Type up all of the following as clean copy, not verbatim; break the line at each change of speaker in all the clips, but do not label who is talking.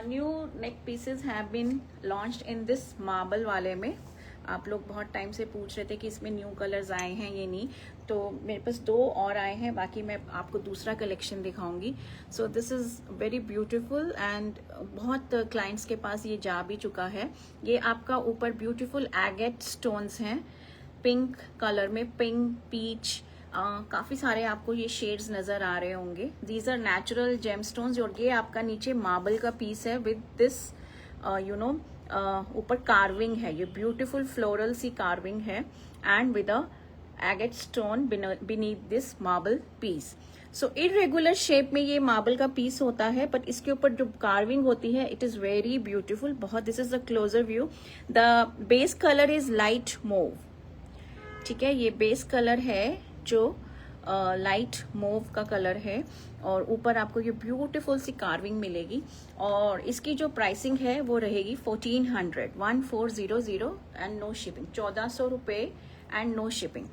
New neck pieces have been launched in this marble वाले में। आप लोग बहुत टाइम से पूछ रहे थे कि इसमें न्यू कलर्स आए हैं ये नहीं, तो मेरे पास 2 और आए हैं, बाकी मैं आपको दूसरा कलेक्शन दिखाऊंगी। So this is very beautiful and बहुत क्लाइंट्स के पास ये जा भी चुका है। ये आपका ऊपर ब्यूटीफुल एगेट स्टोन्स हैं पिंक कलर में, पिंक पीच, काफ़ी सारे आपको ये शेड्स नज़र आ रहे होंगे। These are natural gemstones. और ये आपका नीचे मार्बल का पीस है विद दिस ऊपर कार्विंग है, ये ब्यूटीफुल फ्लोरल सी कार्विंग है and with a agate stone beneath this marble piece. So irregular shape में ये मार्बल का पीस होता है, बट इसके ऊपर जो कार्विंग होती है इट इज़ वेरी ब्यूटीफुल बहुत। This is the closer view. The base colour is light mauve, ठीक है, ये बेस कलर है जो लाइट मोव का कलर है, और ऊपर आपको ये ब्यूटीफुल सी कार्विंग मिलेगी। और इसकी जो प्राइसिंग है वो रहेगी 1400 एंड नो शिपिंग, 1400 रुपये एंड नो शिपिंग,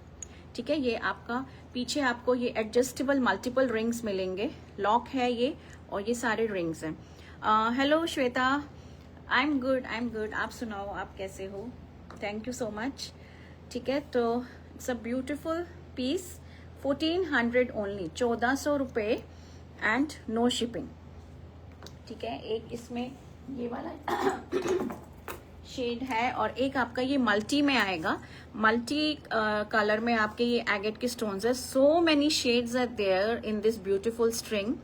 ठीक है। ये आपका पीछे आपको ये एडजस्टेबल मल्टीपल रिंग्स मिलेंगे, लॉक है ये, और ये सारे रिंग्स हैं। Hello Shweta, I am good, आप सुनाओ आप कैसे हो? थैंक यू सो मच, ठीक है। तो it's a beautiful piece, 1400 only, 1400 रुपये एंड नो शिपिंग, ठीक है। एक इसमें ये वाला शेड है और एक आपका ये मल्टी में आएगा, मल्टी कलर में आपके ये एगेट के स्टोन्स है। So many shades are there in this beautiful string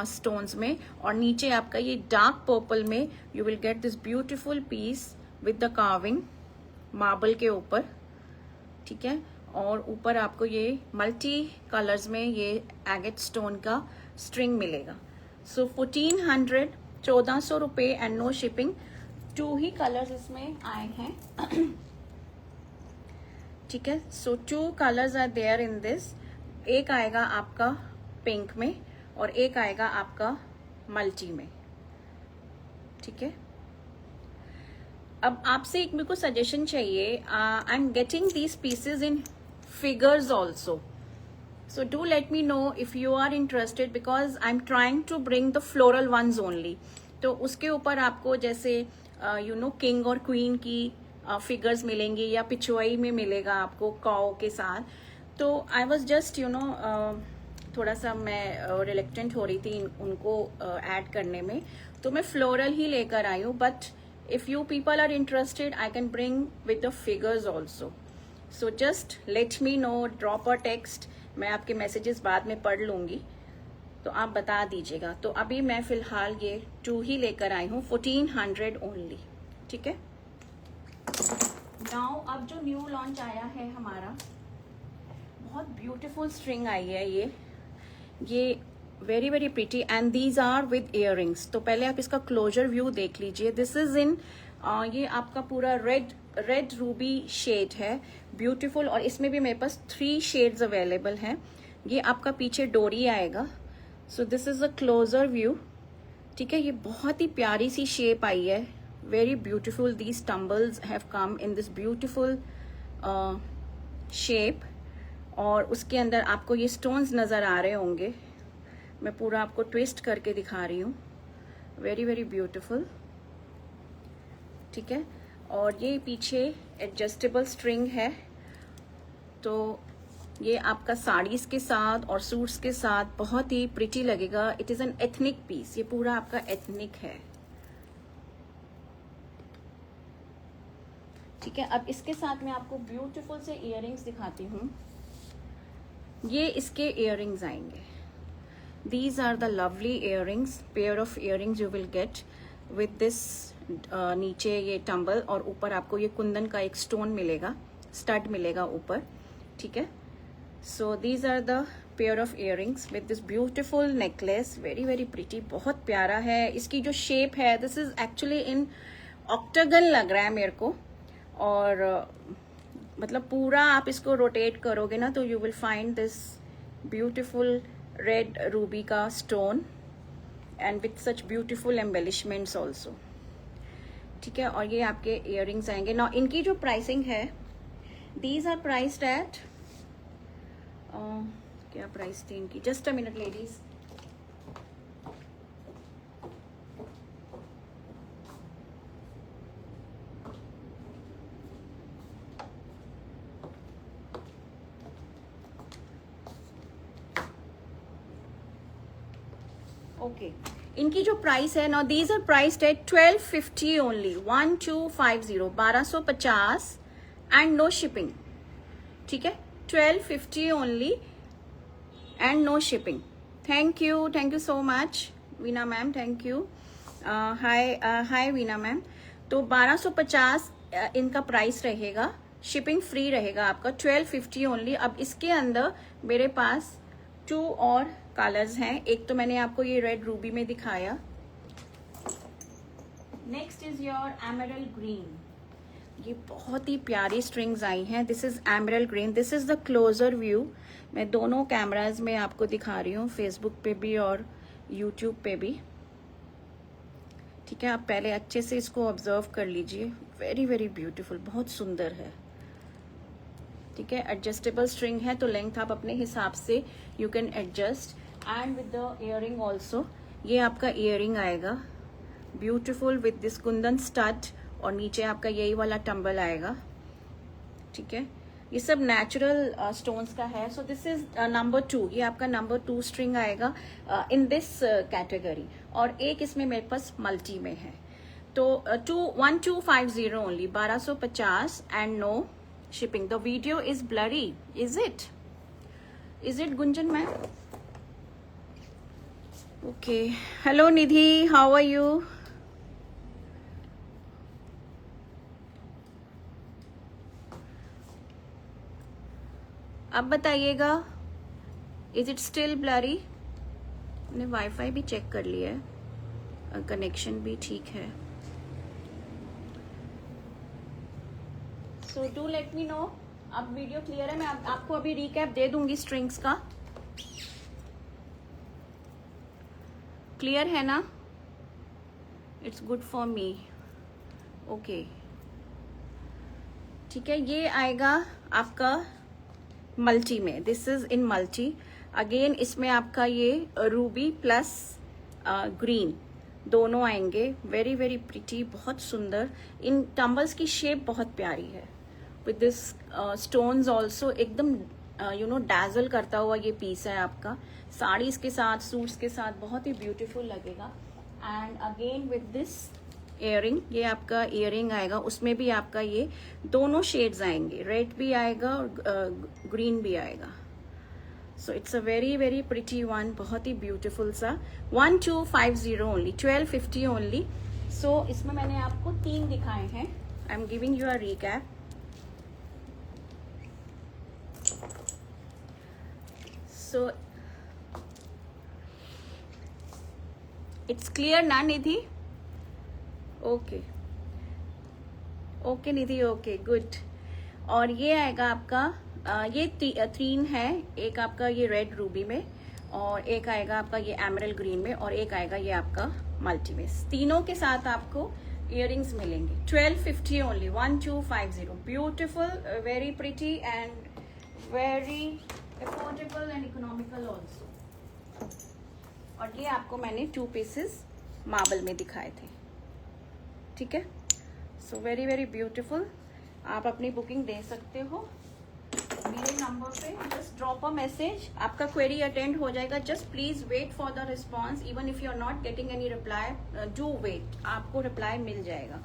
stones में। और नीचे आपका ये डार्क पर्पल में you will get this beautiful piece with the carving marble के ऊपर, ठीक है। और ऊपर आपको ये मल्टी कलर्स में ये एगेट स्टोन का स्ट्रिंग मिलेगा। सो 1400, 1400 रुपये एंड नो शिपिंग। 2 ही कलर्स इसमें आए हैं, ठीक है। So 2 colours are there in this. एक आएगा आपका पिंक में और एक आएगा आपका मल्टी में, ठीक है। अब आपसे एक मेरे को सजेशन चाहिए। I am getting these pieces in figures also, so do let me know if you are interested because I'm trying to bring the floral ones only। तो उसके ऊपर आपको जैसे किंग और क्वीन की फिगर्स मिलेंगी या पिछुआई में मिलेगा आपको काउ के साथ। तो आई वॉज जस्ट थोड़ा सा मैं रिलेक्टेंट हो रही थी उनको ऐड करने में, तो मैं फ्लोरल ही लेकर आई हूँ। But if you people are interested I can bring with the figures also. So just let me know, drop a text, मैं आपके मैसेजेस बाद में पढ़ लूंगी, तो आप बता दीजिएगा। तो अभी मैं फिलहाल ये 2 ही लेकर आई हूँ, 1400 ओनली, ठीक है। नाउ अब जो न्यू लॉन्च आया है हमारा, बहुत ब्यूटीफुल स्ट्रिंग आई है ये very very pretty and these are with earrings. तो पहले आप इसका क्लोजर व्यू देख लीजिए। दिस इज इन ये आपका पूरा रेड रूबी शेड है, ब्यूटीफुल। और इसमें भी मेरे पास 3 शेड्स अवेलेबल हैं। ये आपका पीछे डोरी आएगा। So this is a closer view, ठीक है। ये बहुत ही प्यारी सी शेप आई है, very beautiful. These tumbles have come in this beautiful shape, और उसके अंदर आपको ये स्टोन्स नजर आ रहे होंगे। मैं पूरा आपको ट्विस्ट करके दिखा रही हूँ, वेरी वेरी ब्यूटीफुल, ठीक है। और ये पीछे एडजस्टेबल स्ट्रिंग है, तो ये आपका साड़ीज के साथ और सूट्स के साथ बहुत ही प्रिटी लगेगा। It is an ethnic piece, ये पूरा आपका एथनिक है, ठीक है। अब इसके साथ मैं आपको ब्यूटीफुल से इयररिंग्स दिखाती हूँ। ये इसके इयररिंग्स आएंगे। These are the lovely earrings, pair of earrings you will get with this. नीचे ये टंबल और ऊपर आपको ये कुंदन का एक स्टोन मिलेगा, स्टड मिलेगा ऊपर, ठीक है। So these are the pair of earrings with this beautiful necklace, very very pretty, बहुत प्यारा है। इसकी जो शेप है, this is actually in octagon लग रहा है मेरे को। और मतलब पूरा आप इसको रोटेट करोगे ना तो you will find this beautiful red ruby का stone and with such beautiful embellishments also, ठीक है। और ये आपके इयररिंग्स आएंगे ना। इनकी जो प्राइसिंग है, दीज आर प्राइस्ड एट क्या प्राइस थी इनकी, just a minute ladies. Okay इनकी जो प्राइस है ना, these are priced at 1250 only, 1250, 1250 and no shipping. ठीक है, 1250 only and no shipping. Thank you so much Veena ma'am, thank you. Hi Veena ma'am. तो 1250 इनका प्राइस रहेगा, शिपिंग फ्री रहेगा आपका, 1250 ओनली. अब इसके अंदर मेरे पास 2 और कलर्स हैं. एक तो मैंने आपको ये रेड रूबी में दिखाया. Next is your emerald green. ये बहुत ही प्यारी स्ट्रिंग्स आई हैं. This is emerald green. This is the closer view. मैं दोनों कैमराज में आपको दिखा रही हूँ, फेसबुक पे भी और यूट्यूब पे भी. ठीक है, आप पहले अच्छे से इसको ऑब्जर्व कर लीजिए. वेरी वेरी ब्यूटीफुल, बहुत सुंदर है. ठीक है, एडजस्टेबल स्ट्रिंग है तो लेंथ आप अपने हिसाब से you can adjust. And with the earring also. ये आपका इयरिंग आएगा beautiful with this Kundan stud, और नीचे आपका यही वाला टंबल आएगा. ठीक है, ये सब नेचुरल स्टोन्स का है. So this is number 2. ये आपका नंबर 2 स्ट्रिंग आएगा इन दिस कैटेगरी. और एक इसमें मेरे पास मल्टी में है. तो 1250 only, 1250 and no shipping. The video is blurry, is it Gunjan ma'am? Okay, hello Nidhi, how are you? अब बताइएगा, इज इट स्टिल ब्लरी? मैंने वाईफाई भी चेक कर लिया है, कनेक्शन भी ठीक है. So do let me no. अब वीडियो क्लियर है? मैं आपको अभी रिकैप दे दूंगी स्ट्रिंग्स का. क्लियर है ना? It's good for me. Okay, ठीक है. ये आएगा आपका मल्टी में. This is in multi again. इसमें आपका ये रूबी प्लस ग्रीन दोनों आएंगे. वेरी वेरी प्रिटी, बहुत सुंदर. इन टम्बल्स की शेप बहुत प्यारी है विद दिस स्टोन्स ऑल्सो. एकदम डैजल करता हुआ ये पीस है आपका. साड़ीज के साथ, सूट्स के साथ बहुत ही ब्यूटीफुल लगेगा. And again with this earring, ये आपका इयरिंग आएगा. उसमें भी आपका ये दोनों शेड्स आएंगे, रेड भी आएगा और ग्रीन भी आएगा. So it's a very very pretty one, बहुत ही ब्यूटीफुल सा. 1250 ओनली, 1250 ओनली. सो इसमें मैंने आपको 3 दिखाए हैं. I am giving you a recap. So it's clear ना निधि? ओके ओके निधि, ओके गुड. और ये आएगा आपका ये 3 है. एक आपका ये रेड रूबी में, और एक आएगा आपका ये एमरल्ड ग्रीन में, और एक आएगा ये आपका मल्टी में. तीनों के साथ आपको इयरिंग्स मिलेंगे. 1250 only, 1250. Beautiful, very pretty and very affordable and economical also. और ये आपको मैंने 2 पीसेस मार्बल में दिखाए थे. ठीक है, सो वेरी वेरी ब्यूटिफुल. आप अपनी बुकिंग दे सकते हो मेरे नंबर पे. जस्ट ड्रॉप अ मैसेज, आपका क्वेरी अटेंड हो जाएगा. Just please wait for the response. Even if you are not getting any reply, do wait, आपको रिप्लाई मिल जाएगा.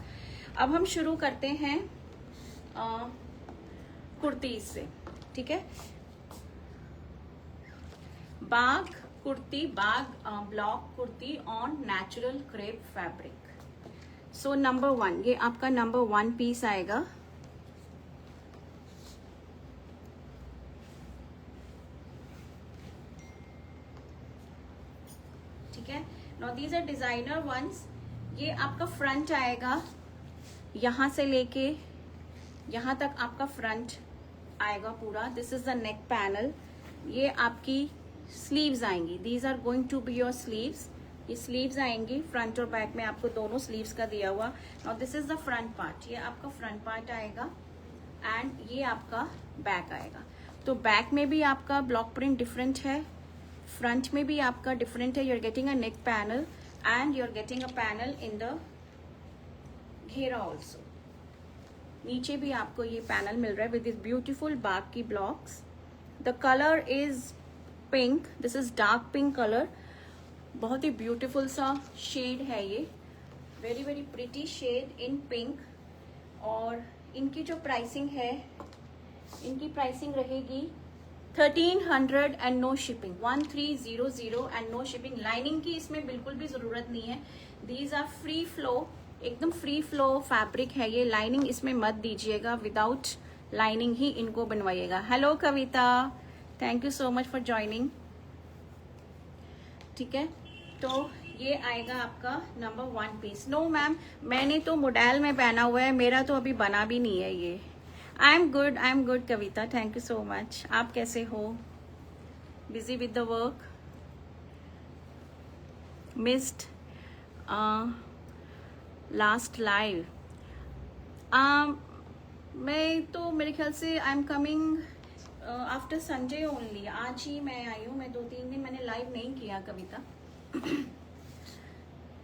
अब हम शुरू करते हैं कुर्तीज से. ठीक है, Bagh kurti, Bagh block kurti on natural crepe fabric. So number 1, ये आपका नंबर 1 पीस आएगा. ठीक है, now these are designer ones. ये आपका फ्रंट आएगा, यहां से लेके यहां तक आपका फ्रंट आएगा पूरा. This is the neck panel. ये आपकी स्लीव्स आएंगी. These are going to be your sleeves. ये स्लीव्स आएंगी फ्रंट और बैक में, आपको दोनों स्लीव्स का दिया हुआ. Now this is the front part. ये आपका फ्रंट पार्ट आएगा एंड ये आपका बैक आएगा. तो बैक में भी आपका ब्लॉक प्रिंट डिफरेंट है, फ्रंट में भी आपका डिफरेंट है. You are getting a neck panel and you are getting a panel in the घेरा ऑल्सो. नीचे भी आपको ये पैनल मिल रहा है विद दिस ब्यूटीफुल बाग की blocks. The colour is pink. This is dark pink colour. बहुत ही ब्यूटीफुल सा शेड है ये, very very pretty shade in pink. और इनकी जो प्राइसिंग है, इनकी प्राइसिंग रहेगी 1300 and no shipping, 1300 and no shipping. Lining की इसमें बिल्कुल भी जरूरत नहीं है। दीज आर फ्री फ्लो, एकदम फ्री फ्लो फैब्रिक है ये, लाइनिंग इसमें मत दीजिएगा, विदाउट लाइनिंग ही इनको बनवाइएगा। Hello Kavita, thank you so much for joining. ठीक है, तो ये आएगा आपका नंबर 1 पीस। नो मैम, मैंने तो मॉडल में पहना हुआ है, मेरा तो अभी बना भी नहीं है ये। I am good Kavita, thank you so much. आप कैसे हो? Busy with the work, missed last live. मैं तो मेरे ख्याल से I am coming after Sunday only. आज ही मैं आई हूँ, मैं 2-3 दिन मैंने लाइव नहीं किया कविता।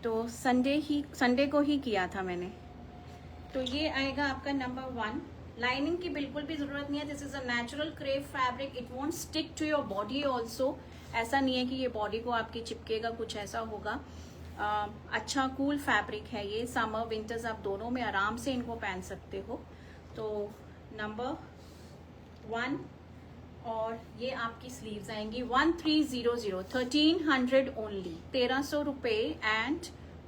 तो संडे को ही किया था मैंने। तो ये आएगा आपका नंबर 1। लाइनिंग की बिल्कुल भी जरूरत नहीं है। This is a natural crepe fabric, it won't stick to your body also. ऐसा नहीं है कि ये बॉडी को आपकी चिपकेगा, कुछ ऐसा होगा। अच्छा कूल फैब्रिक है ये, समर विंटर्स आप दोनों में आराम से इनको पहन सकते हो। तो नंबर 1, और ये आपकी स्लीव्स आएंगी 1300, 1300 ओनली, 1300 रुपए and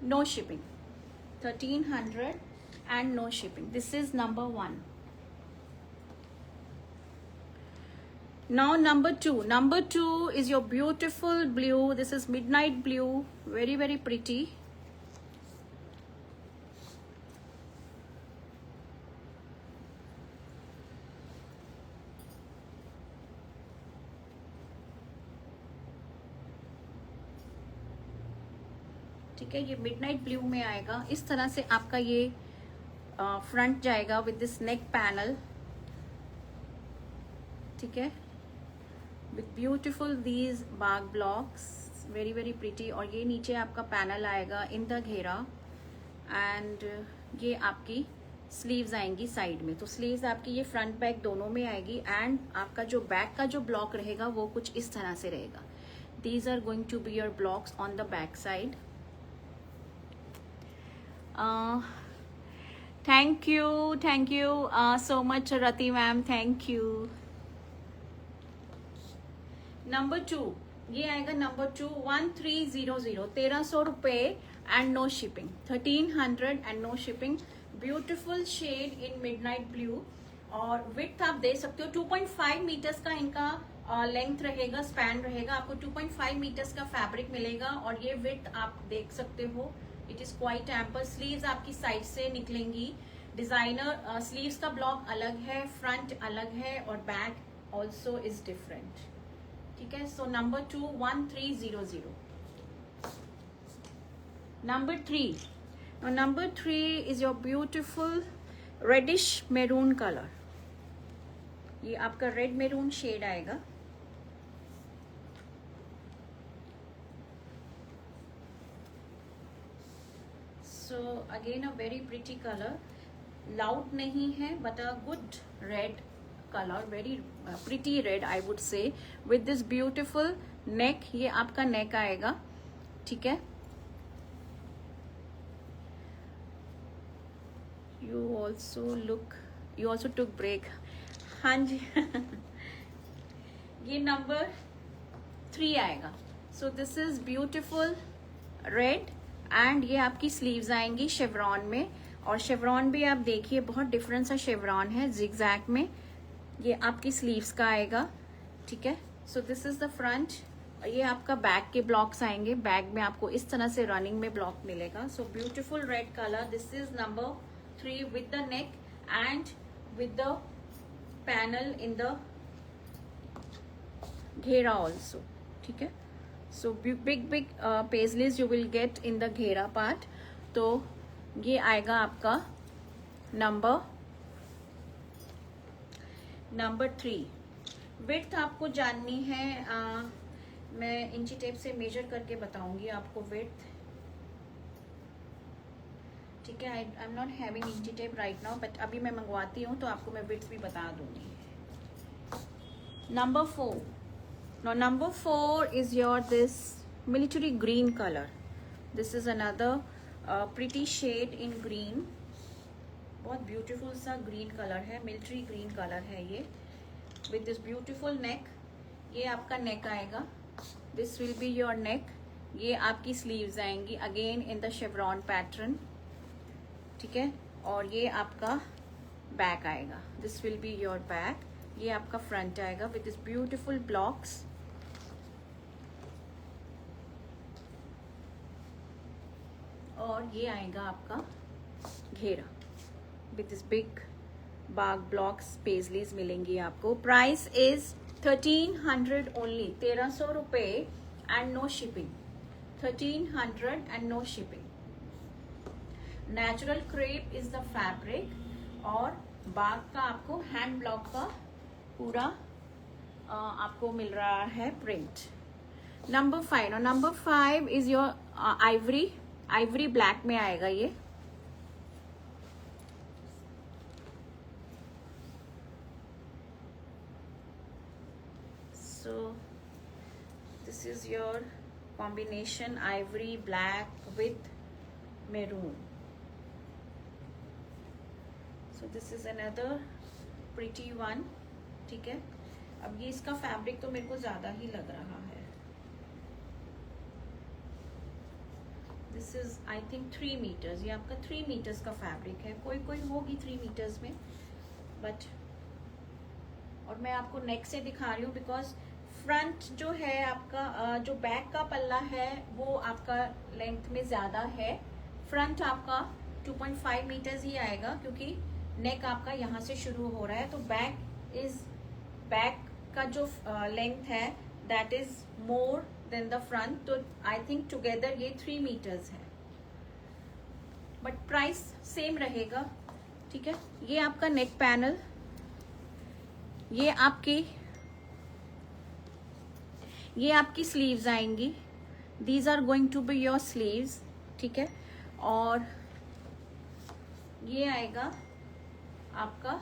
no shipping, 1300 and no shipping. This is number 1। Now number 2. Number 2 is your beautiful blue. This is midnight blue, very very pretty. ठीक है, ये मिडनाइट ब्लू में आएगा। इस तरह से आपका ये फ्रंट जाएगा विद दिस नेक पैनल। ठीक है, with beautiful these Bagh blocks, very very pretty. और ये नीचे आपका पैनल आएगा इन द घेरा, एंड ये आपकी स्लीव्स आएंगी साइड में। तो स्लीव्स आपकी ये फ्रंट बैक दोनों में आएगी, एंड आपका जो बैक का जो ब्लॉक रहेगा वो कुछ इस तरह से रहेगा। These are going to be your blocks on the back side. Thank you so much Rati ma'am, thank you. Number 2, ये आएगा नंबर 2, 1300, 1300 रुपए and no shipping, 1300 and no shipping. Beautiful shade in midnight blue. और width आप दे सकते हो 2.5 metres का इनका लेंथ रहेगा, स्पैन रहेगा। आपको 2.5 मीटर्स का फैब्रिक मिलेगा, और ये विड्थ आप देख सकते हो, it is quite ample. Sleeves आपकी साइड से निकलेंगी। डिजाइनर स्लीव्स का ब्लॉक अलग है, फ्रंट अलग है, और बैक ऑल्सो इज डिफरेंट। ठीक है, so number 2, 1300। Number 3, number 3 is your beautiful reddish maroon colour. ये आपका रेड मैरून शेड आएगा। So again a very pretty colour, loud नहीं है but a good red color, very pretty red I would say, with this beautiful neck। ये आपका neck आएगा। ठीक है, you also took break। हाँ जी ये नंबर 3 आएगा। so this is beautiful red, and ये आपकी स्लीव्स आएंगी शेवरॉन में। और शेवरॉन भी आप देखिए बहुत डिफरेंट सा शेवरॉन है, जिगजैग में। ये आपकी स्लीव्स का आएगा। ठीक है, so this is the front. ये आपका बैक के ब्लॉक्स आएंगे, बैक में आपको इस तरह से रनिंग में ब्लॉक मिलेगा। So beautiful red colour, this is number 3 with the neck and with the panel in the घेरा ऑल्सो। ठीक है, so big paisleys you will get in the घेरा पार्ट। तो ये आएगा आपका नंबर 3। विड्थ आपको जाननी है, मैं इंची टेप से मेजर करके बताऊंगी आपको विड्थ। ठीक है, आई एम नॉट हैविंग इंची टेप राइट नाउ, बट अभी मैं मंगवाती हूँ तो आपको मैं विड्थ भी बता दूंगी। Number 4, no number 4 is your this military green color. This is another pretty shade in green. बहुत ब्यूटीफुल सा ग्रीन कलर है, मिलिट्री ग्रीन कलर है ये, विद दिस ब्यूटीफुल नेक. ये आपका नेक आएगा, this will be your neck. ये आपकी स्लीव्स आएंगी again in the chevron pattern, ठीक है. और ये आपका बैक आएगा, this will be your back. ये आपका फ्रंट आएगा विद दिस ब्यूटीफुल ब्लॉक्स. और ये आएगा आपका घेरा with this big Bagh blocks. Paisleys मिलेंगी आपको. प्राइस इज 1300 ओनली, 1300 रुपए and no shipping. 1300 and no shipping. Natural crepe is the fabric और बाग का आपको हैंड ब्लॉक का पूरा आपको मिल रहा है प्रिंट. नंबर 5. और number 5 is your Ivory black में आएगा ये. So this is your combination ivory black with maroon. So this is another pretty one, ठीक है. अब ये इसका फैब्रिक तो मेरे को ज्यादा ही लग रहा है. This is I think 3 metres. ये आपका 3 मीटर्स का फैब्रिक है. कोई होगी 3 मीटर्स में, बट और मैं आपको नेक से दिखा रही हूँ बिकॉज फ्रंट जो है आपका जो बैक का पल्ला है वो आपका लेंथ में ज्यादा है. फ्रंट आपका 2.5 मीटर्स ही आएगा क्योंकि नेक आपका यहाँ से शुरू हो रहा है. तो बैक का जो लेंथ है that is more than the front. तो आई थिंक टुगेदर ये 3 मीटर्स है, बट प्राइस सेम रहेगा, ठीक है. ये आपका नेक पैनल, ये आपकी स्लीव्स आएंगी. These are going to be your sleeves, ठीक है. और ये आएगा आपका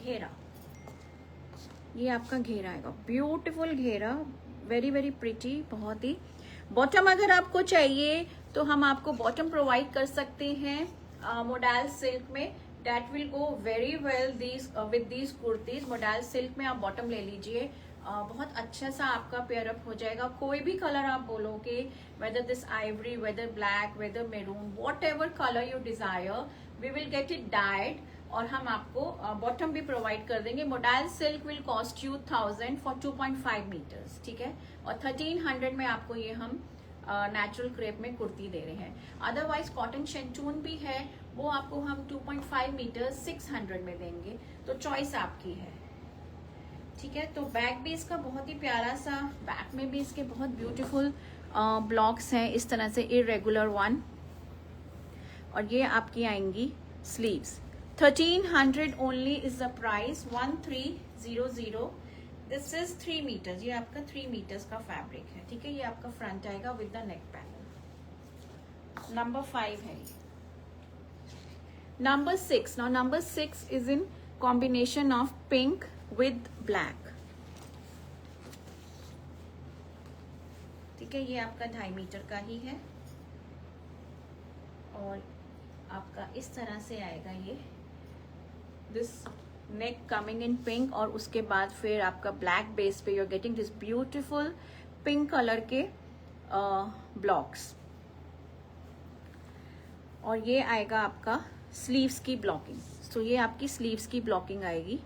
घेरा. ये आपका घेरा आएगा, ब्यूटीफुल घेरा, वेरी वेरी प्रिटी, बहुत ही. बॉटम अगर आपको चाहिए तो हम आपको बॉटम प्रोवाइड कर सकते हैं मोडाल सिल्क में. That will go very well with these kurtis. Modal silk में आप बॉटम ले लीजिए, बहुत अच्छा सा आपका पेयर अप हो जाएगा. कोई भी कलर आप बोलोगे, whether this ivory, whether black, whether maroon, whatever color you desire, we will get it dyed और हम आपको बॉटम भी प्रोवाइड कर देंगे. Modal silk will cost you 1000 for 2.5 metres, ठीक है. और 1300 में आपको ये हम नेचुरल क्रेप में कुर्ती दे रहे हैं. अदरवाइज कॉटन शेंटून भी है, वो आपको हम 2.5 मीटर 600 में देंगे. तो चॉइस आपकी है, ठीक है. तो बैक भी इसका बहुत ही प्यारा सा, बैक में भी इसके बहुत ब्यूटीफुल ब्लॉक्स हैं इस तरह से, इरेगुलर वन. और ये आपकी आएंगी sleeves. 1300 only is the price. 1300. This is 3 metres. ये आपका 3 मीटर्स का फैब्रिक है, ठीक है. ये आपका फ्रंट आएगा with the neck panel. Number 5 है. Number 6. Now number 6 is in combination of pink with black, ठीक है. ये आपका 2.5 मीटर का ही है और आपका इस तरह से आएगा ये. This neck coming in pink और उसके बाद फिर आपका ब्लैक बेस पे you are getting this beautiful pink colour के ब्लॉक्स. और ये आएगा आपका स्लीव्स की ब्लॉकिंग. तो ये आपकी स्लीव्स की ब्लॉकिंग आएगी,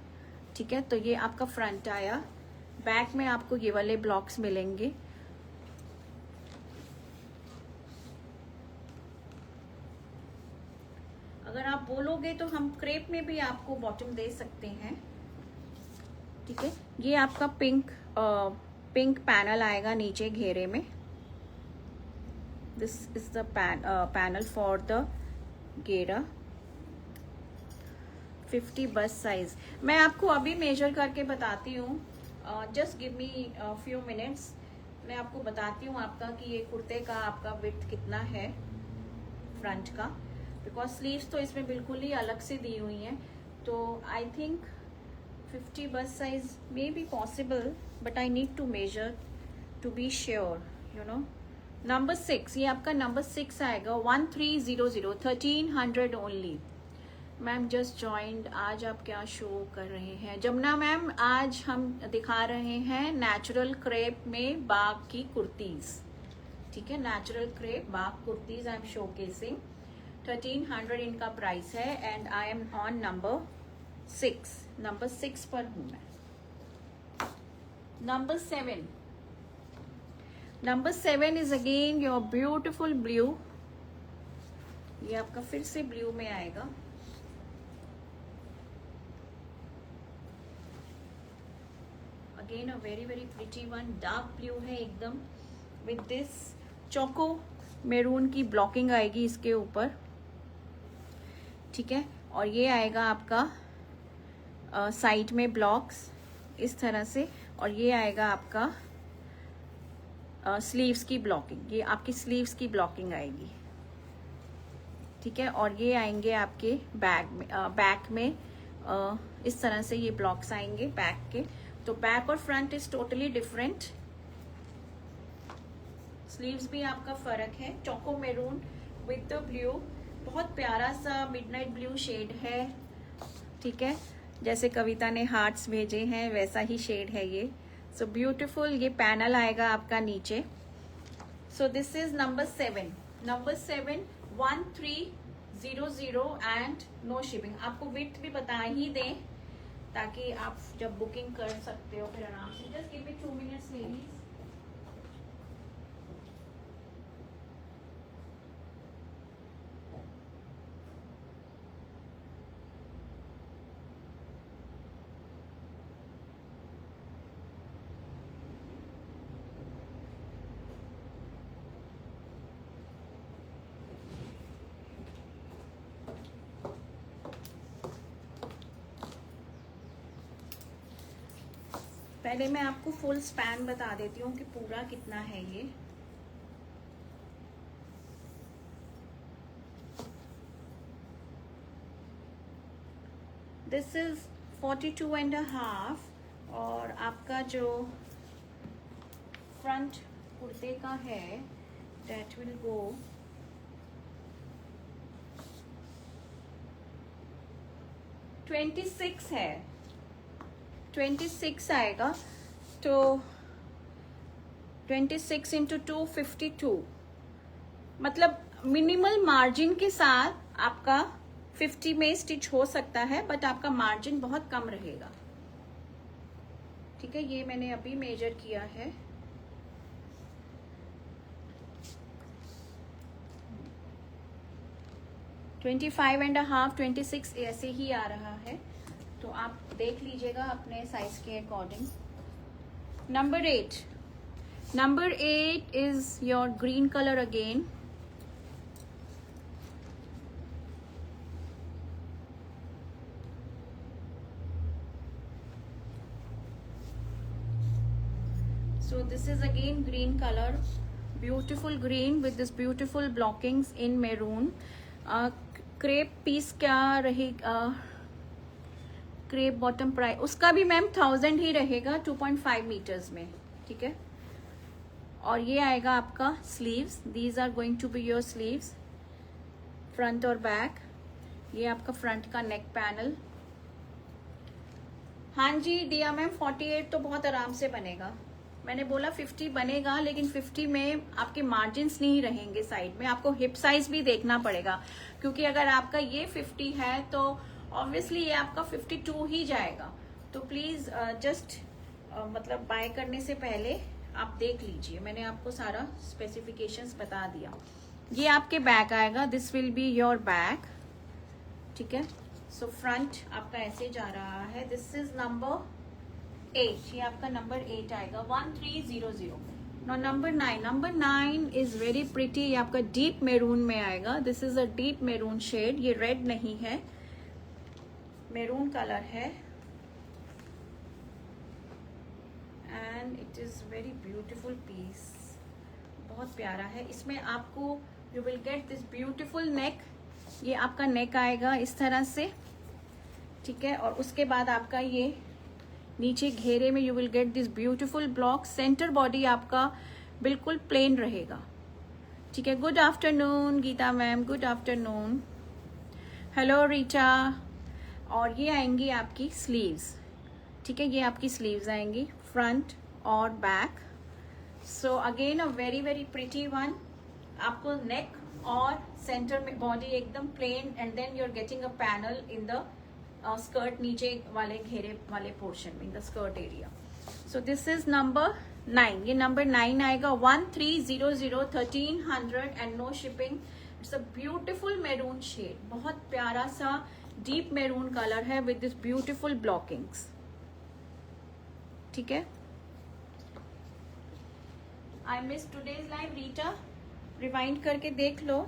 ठीक है. तो ये आपका फ्रंट आया. बैक में आपको ये वाले ब्लॉक्स मिलेंगे. अगर आप बोलोगे तो हम क्रेप में भी आपको बॉटम दे सकते हैं, ठीक है. ये आपका पिंक पैनल आएगा नीचे घेरे में. This is the panel for the घेरा. 50 बस साइज. मैं आपको अभी मेजर करके बताती हूँ, just give me few minutes. मैं आपको बताती हूँ आपका कि ये कुर्ते का आपका विड्थ कितना है फ्रंट का, बिकॉज स्लीव्स तो इसमें बिल्कुल ही अलग से दी हुई हैं. तो आई think 50 bust size may be possible, but I need to measure to be sure. You know. Number 6, ये आपका नंबर 6 आएगा 1300, 1300 ओनली। मैम जस्ट जॉइंड, आज आप क्या शो कर रहे हैं? जमुना मैम आज हम दिखा रहे हैं नेचुरल क्रेप में बाग की कुर्तीज, ठीक है, natural crepe Bagh kurtis I am showcasing. 1300 इनका प्राइस है and I am on number 6, number 6 पर हूं मैं। Number 7, number 7 is again your beautiful blue. ये आपका फिर से ब्लू में आएगा। Again a very very pretty one, dark blue है एकदम, विद दिस चोको मेरून की ब्लॉकिंग आएगी इसके ऊपर, ठीक है। और ये आएगा आपका साइड में ब्लॉक्स इस तरह से, और ये आएगा आपका स्लीव्स की ब्लॉकिंग, ये आपकी स्लीव्स की ब्लॉकिंग आएगी, ठीक है। और ये आएंगे आपके बैक में इस तरह से ये ब्लॉक्स आएंगे बैक के। तो बैक और front is totally different. Sleeves भी आपका फर्क है। Choco maroon with the blue, बहुत प्यारा सा मिडनाइट ब्लू शेड है, ठीक है। जैसे कविता ने हार्ट्स भेजे हैं वैसा ही शेड है ये। सो ब्यूटिफुल, ये पैनल आएगा आपका नीचे। So this is number 7, number 7 1300 and no shipping. आपको विड्थ भी बता ही दें ताकि आप जब बुकिंग कर सकते हो फिर आराम से। Just give me 2 minutes ladies. पहले मैं आपको फुल स्पैन बता देती हूँ कि पूरा कितना है ये। दिस इज 42.5 और आपका जो फ्रंट कुर्ते का है दैट विल गो 26 है, 26 आएगा। तो 26 इंटू 252, मतलब मिनिमल मार्जिन के साथ आपका 50 में स्टिच हो सकता है, बट आपका मार्जिन बहुत कम रहेगा, ठीक है। ये मैंने अभी मेजर किया है। $25.5, 26 ऐसे ही आ रहा है, तो आप देख लीजिएगा अपने साइज के according. Number 8, number 8 is your green colour again. So this is again green color, beautiful green with this beautiful blockings in maroon. Crepe piece क्या रहेगा? क्रेप बॉटम प्राइस उसका भी मैम 1000 ही रहेगा 2.5 मीटर्स में, ठीक है। और ये आएगा आपका sleeves, these are going to be your sleeves, front और बैक। ये आपका फ्रंट का नेक पैनल। हाँ जी दिया मैम 48 तो बहुत आराम से बनेगा। मैंने बोला 50 बनेगा, लेकिन 50 में आपके मार्जिन्स नहीं रहेंगे साइड में, आपको हिप साइज भी देखना पड़ेगा, क्योंकि अगर आपका ये 50 है तो ऑब्वियसली ये आपका 52 ही जाएगा। तो प्लीज जस्ट मतलब बाय करने से पहले आप देख लीजिए, मैंने आपको सारा स्पेसिफिकेशंस बता दिया। ये आपके बैक आएगा, this will be your back, ठीक है। सो फ्रंट आपका ऐसे जा रहा है। दिस इज नंबर 8, ये आपका नंबर 8 आएगा 1300। Now number 9, number 9 is very pretty, ये आपका डीप मेरून में आएगा। This is a deep maroon shade, ये रेड नहीं है, मेरून कलर है and it is very beautiful piece, बहुत प्यारा है। इसमें आपको you will get this beautiful neck, ये आपका नेक आएगा इस तरह से, ठीक है। और उसके बाद आपका ये नीचे घेरे में you will get this beautiful block. Centre body आपका बिल्कुल प्लेन रहेगा, ठीक है। Good afternoon Geeta ma'am, good afternoon, hello Rita. और ये आएंगी आपकी स्लीव्स, ठीक है, ये आपकी स्लीव्स आएंगी फ्रंट और back. So again a very very pretty one. आपको नेक और सेंटर में बॉडी एकदम plain and then you are getting a panel in the skirt, नीचे वाले घेरे वाले पोर्शन में, in the skirt area. So this is number 9, ये नंबर 9 आएगा। 1300 1300 and no shipping. It's a beautiful maroon shade, बहुत प्यारा सा डीप मैरून कलर है विद दिस ब्यूटिफुल ब्लॉकिंग्स, ठीक है। I miss today's live Rita, rewind करके देख लो।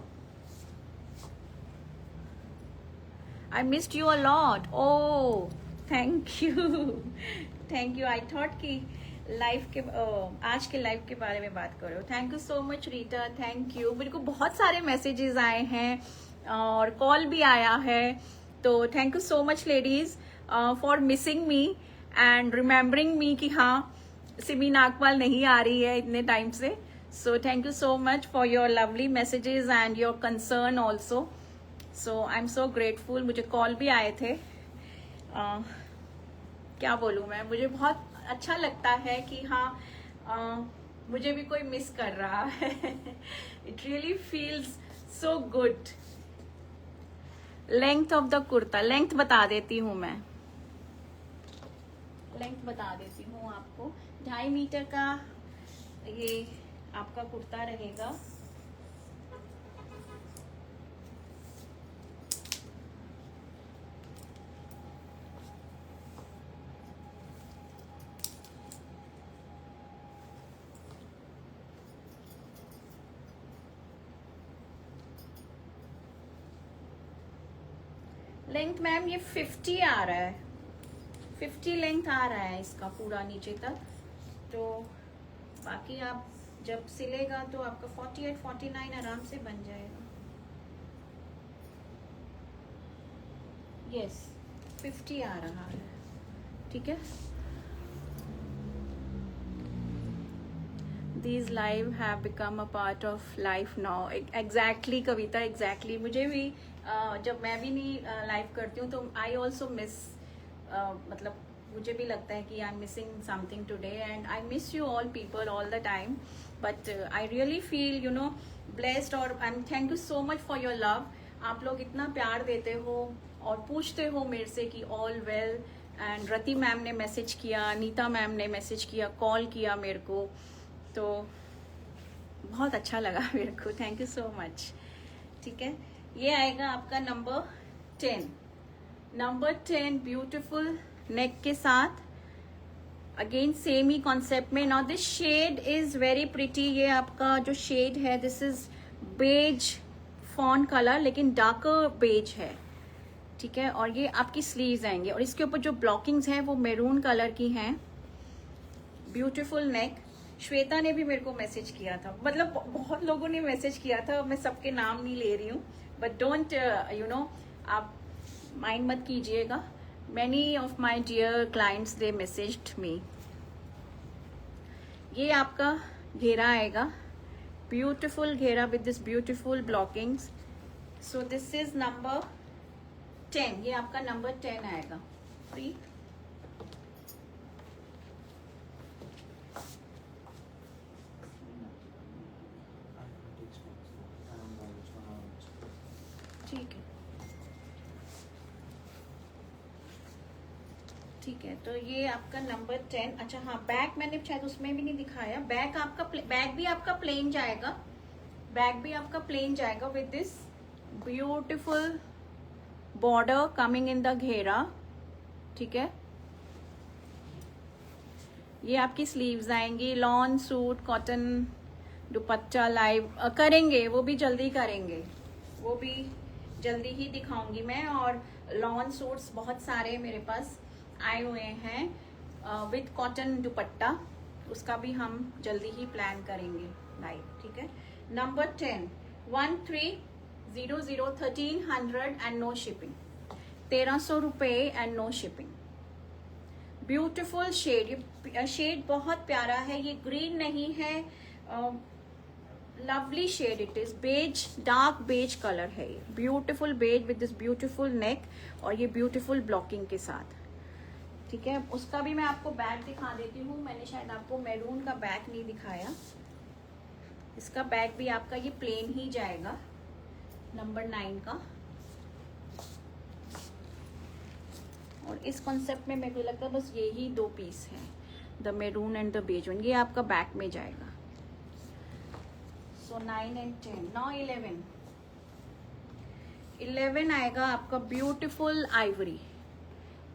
I missed you a lot, oh thank you thank you. I thought कि लाइव के आज के लाइव के बारे में बात करो। Thank you so much Rita, thank you. मेरे को बहुत सारे मैसेजेस आए हैं और कॉल भी आया है, तो thank you so much ladies for missing me and remembering me कि हाँ सिमी नागपाल नहीं आ रही है इतने टाइम से। सो thank you so much for your lovely messages and your concern also. So I am so grateful. मुझे कॉल भी आए थे, क्या बोलूँ मैं, मुझे बहुत अच्छा लगता है कि हाँ मुझे भी कोई मिस कर रहा है। It really feels so good. Length of the kurta, length बता देती हूँ मैं, लेंथ बता देती हूँ आपको। 2.5 मीटर का ये आपका कुर्ता रहेगा। लेंथ मैम ये 50 आ रहा है, 50 लेंथ आ रहा है इसका पूरा नीचे तक। तो बाकी आप जब सिलेगा तो आपका 48 49 आराम से बन जाएगा। यस 50 आ रहा है, ठीक है। These live have become a part of life now. Exactly Kavita, exactly। मुझे भी जब मैं भी नहीं लाइव करती हूँ तो आई ऑल्सो मिस, मतलब मुझे भी लगता है कि I am missing something today and I miss you all people all the time, but I really feel you know blessed और I am thank you so much for your love. आप लोग इतना प्यार देते हो और पूछते हो मेरे से कि all well. And Rati ma'am ने मैसेज किया, नीता मैम ने मैसेज किया, कॉल किया मेरे को, तो बहुत अच्छा लगा मेरे को। थैंक यू सो मच, ठीक है। ये आएगा आपका नंबर 10, नंबर 10 ब्यूटीफुल नेक के साथ, अगेन सेम ही कॉन्सेप्ट में। Now this shade is very pretty. ये आपका जो शेड है this is beige fawn colour, लेकिन डार्कर बेज है, ठीक है। और ये आपकी स्लीव्स आएंगे और इसके ऊपर जो ब्लॉकिंग्स हैं वो मैरून कलर की हैं। ब्यूटीफुल नेक। श्वेता ने भी मेरे को मैसेज किया था, मतलब बहुत लोगों ने मैसेज किया था, मैं सबके नाम नहीं ले रही हूँ, बट डोंट यू नो, आप माइंड मत कीजिएगा। Many of my dear clients they messaged me. ये आपका घेरा आएगा, ब्यूटिफुल घेरा with this beautiful blockings. So this is number 10, ये आपका नंबर 10 आएगा फ्री। ठीक है, ठीक है। तो ये आपका नंबर 10। अच्छा हाँ, बैक मैंने शायद उसमें भी नहीं दिखाया। बैक आपका बैक भी आपका प्लेन जाएगा, बैक भी आपका प्लेन जाएगा with this beautiful border coming in the घेरा, ठीक है। ये आपकी स्लीव्स आएंगी, लॉन सूट कॉटन दुपट्टा लाइव करेंगे, वो भी जल्दी करेंगे, वो भी जल्दी ही दिखाऊंगी मैं। और लॉन सूट्स बहुत सारे मेरे पास आए हुए हैं विद कॉटन दुपट्टा, उसका भी हम जल्दी ही प्लान करेंगे लाइव, ठीक है। नंबर 10 1300 1300 एंड नो शिपिंग, 1300 रुपये and no shipping. Beautiful shade, ये शेड बहुत प्यारा है। ये ग्रीन नहीं है, lovely shade it is, beige, dark beige colour है ये, beautiful beige with this beautiful neck और ये ब्यूटीफुल ब्लॉकिंग के साथ। ठीक है, उसका भी मैं आपको बैक दिखा देती हूँ, मैंने शायद आपको मैरून का बैक नहीं दिखाया। इसका बैक भी आपका ये प्लेन ही जाएगा, नंबर 9 का। और इस कॉन्सेप्ट में मेरे को लगता है बस यही 2 पीस हैं, the maroon and the beige one, ये आपका बैक में जाएगा। सो 9 and 10, नाउ 11 आएगा आपका beautiful Ivory,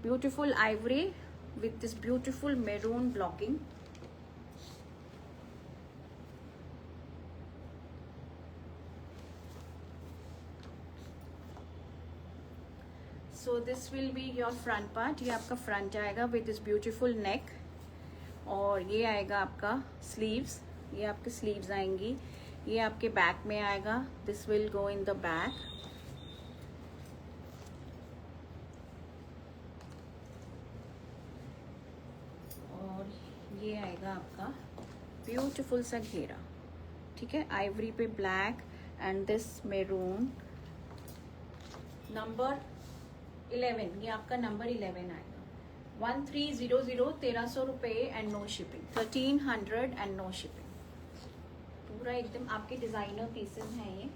beautiful Ivory with this beautiful maroon blocking. So this will be your front part, ये आपका फ्रंट आएगा विथ दिस ब्यूटीफुल नेक, और ये आएगा आपका स्लीव्स, ये आपके स्लीव्स आएंगी, ये आपके बैक में आएगा, this will go in the back. और ये आएगा आपका ब्यूटीफुल सा घेरा। ठीक है, आइवरी पे black and this maroon. Number 11, ये आपका नंबर 11 आएगा। 1300, 1300 रुपये and no shipping, 1300 and no shipping. पूरा एकदम आपके डिजाइनर पीसेस हैं ये।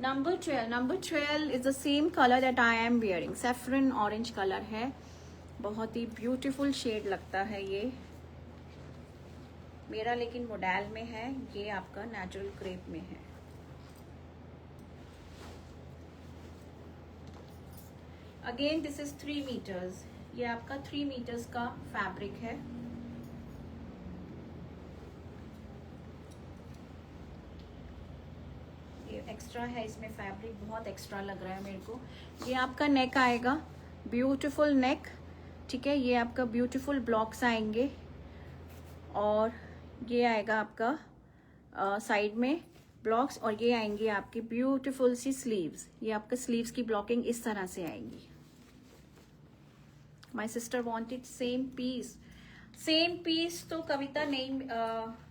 Number 12 is the same colour that I am wearing, saffron orange colour है, बहुत ही ब्यूटीफुल शेड लगता है ये मेरा, लेकिन मॉडल में है, ये आपका नेचुरल क्रेप में है। अगेन दिस इज 3 मीटर्स, ये आपका 3 मीटर्स का फैब्रिक है। ये एक्स्ट्रा है, इसमें फैब्रिक बहुत एक्स्ट्रा लग रहा है मेरे को। ये आपका नेक आएगा, ब्यूटीफुल नेक। ठीक है, ये आपका ब्यूटीफुल ब्लॉक्स आएंगे, और ये आएगा आपका साइड में ब्लॉक्स, और ये आएंगी आपकी ब्यूटीफुल सी स्लीव्स। ये आपका स्लीव्स की ब्लॉकिंग इस तरह से आएंगी। My sister wanted same piece, same piece तो कविता नहीं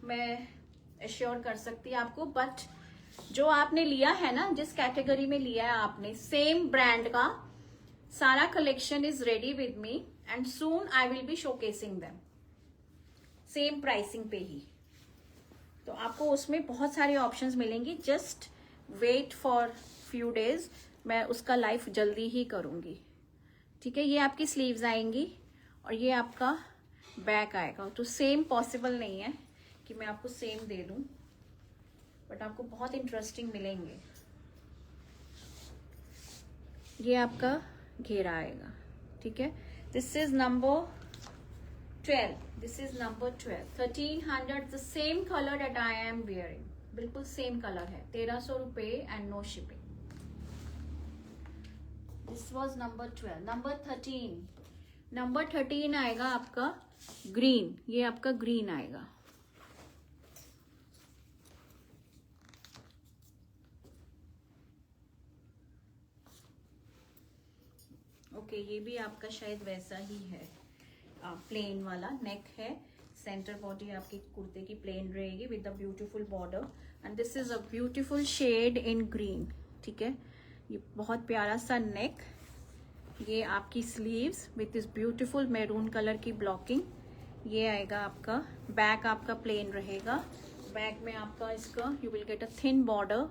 मैं एश्योर कर सकती आपको, बट जो आपने लिया है ना, जिस कैटेगरी में लिया है आपने, सेम ब्रांड का सारा collection is ready with me and soon I will be showcasing them, same pricing पे ही। तो आपको उसमें बहुत सारे ऑप्शंस मिलेंगे, just wait for few days, मैं उसका लाइव जल्दी ही करूंगी। ठीक है, ये आपकी स्लीव्स आएंगी और ये आपका बैक आएगा। तो सेम पॉसिबल नहीं है कि मैं आपको सेम दे दूं, बट आपको बहुत इंटरेस्टिंग मिलेंगे। ये आपका घेरा आएगा। ठीक है, this is number 12, this is number 12, 1300, the same colour that I am wearing, बिल्कुल सेम कलर है, 1300 रुपये and no shipping. This was number 12। Number 13 आएगा आपका ग्रीन, ये आपका ग्रीन आएगा। ओके, ये भी आपका शायद वैसा ही है, प्लेन वाला नेक है, सेंटर बॉडी आपकी कुर्ते की प्लेन रहेगी with the beautiful border, and this is a beautiful shade in green. ठीक है, ये बहुत प्यारा सा नेक, ये आपकी sleeves with this beautiful maroon colour की ब्लॉकिंग। ये आएगा आपका बैक, आपका प्लेन रहेगा, बैक में आपका इसका you will get a thin border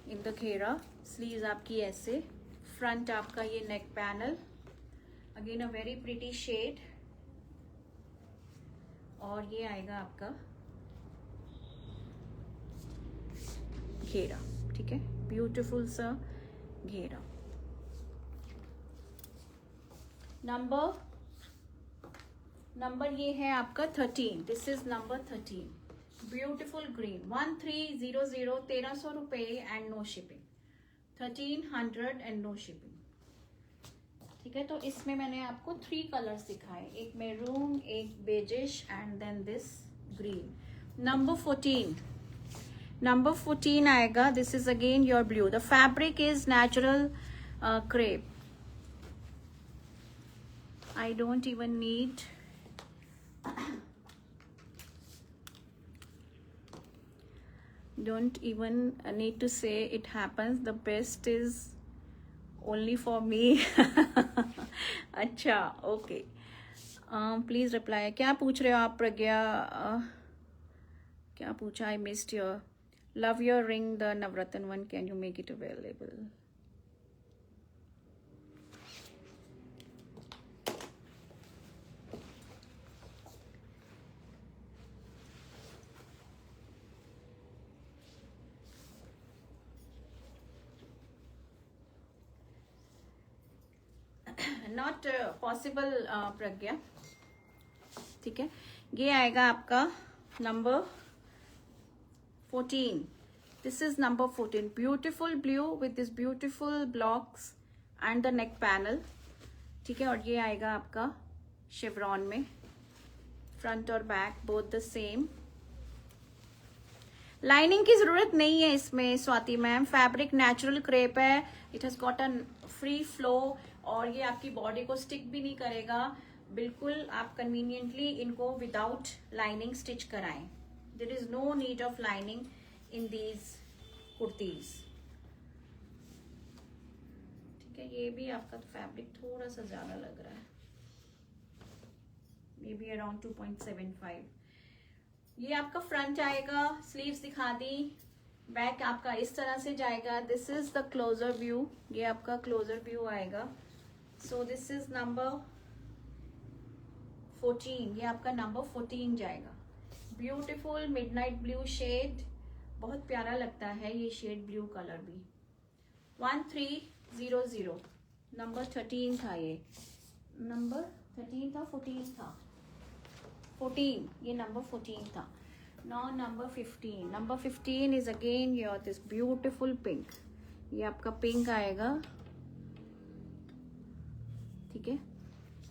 in the घेरा, स्लीव्स आपकी ऐसे, फ्रंट आपका ये neck panel, again a very pretty shade, और ये आएगा आपका घेरा। ठीक है, ब्यूटीफुल सा घेरा। नंबर ये है आपका 13, this is number 13, beautiful green, 1300, 1300 रुपये and no shipping, 1300 and no shipping. ठीक है, तो इसमें मैंने आपको 3 कलर्स दिखाए, एक मैरून, एक beigish and then this green. Number 14 आएगा, this is again your blue, the fabric is natural crepe, I don't even need Don't even need to say it happens. The best is only for me. अच्छा, okay. Please reply. क्या पूछ रहे हो आप प्रज्ञा? क्या पूछा? I missed your. Love your ring, the Navratna one. Can you make it available? Not possible Pragya. ठीक है, ये आएगा आपका number 14. This is number 14. Beautiful blue with this beautiful blocks and the neck panel. ठीक है, और ये आएगा आपका शेवरॉन में. फ्रंट और back both the same. Lining की जरूरत नहीं है इसमें Swati ma'am. Fabric natural crepe है. It has got a free flow और ये आपकी बॉडी को स्टिक भी नहीं करेगा. बिल्कुल आप कन्वीनियंटली इनको विदाउट लाइनिंग स्टिच कराएं. There is no need of lining in these kurtis. ठीक है, ये भी आपका फैब्रिक थोड़ा सा ज्यादा लग रहा है, मे बी अराउंड 2.75. ये आपका फ्रंट आएगा. स्लीव्स दिखा दी. बैक आपका इस तरह से जाएगा. This is the closer view. ये आपका क्लोजर व्यू आएगा. So this is number 14. ये आपका नंबर 14 जाएगा. Beautiful midnight blue shade. बहुत प्यारा लगता है ये शेड ब्लू कलर भी. 1300. नंबर 13 था ये. नंबर 13 था, 14 था. 14. ये नंबर 14 था. Now number 15. Number 15 is again your this beautiful pink. ये आपका पिंक आएगा. ठीक है,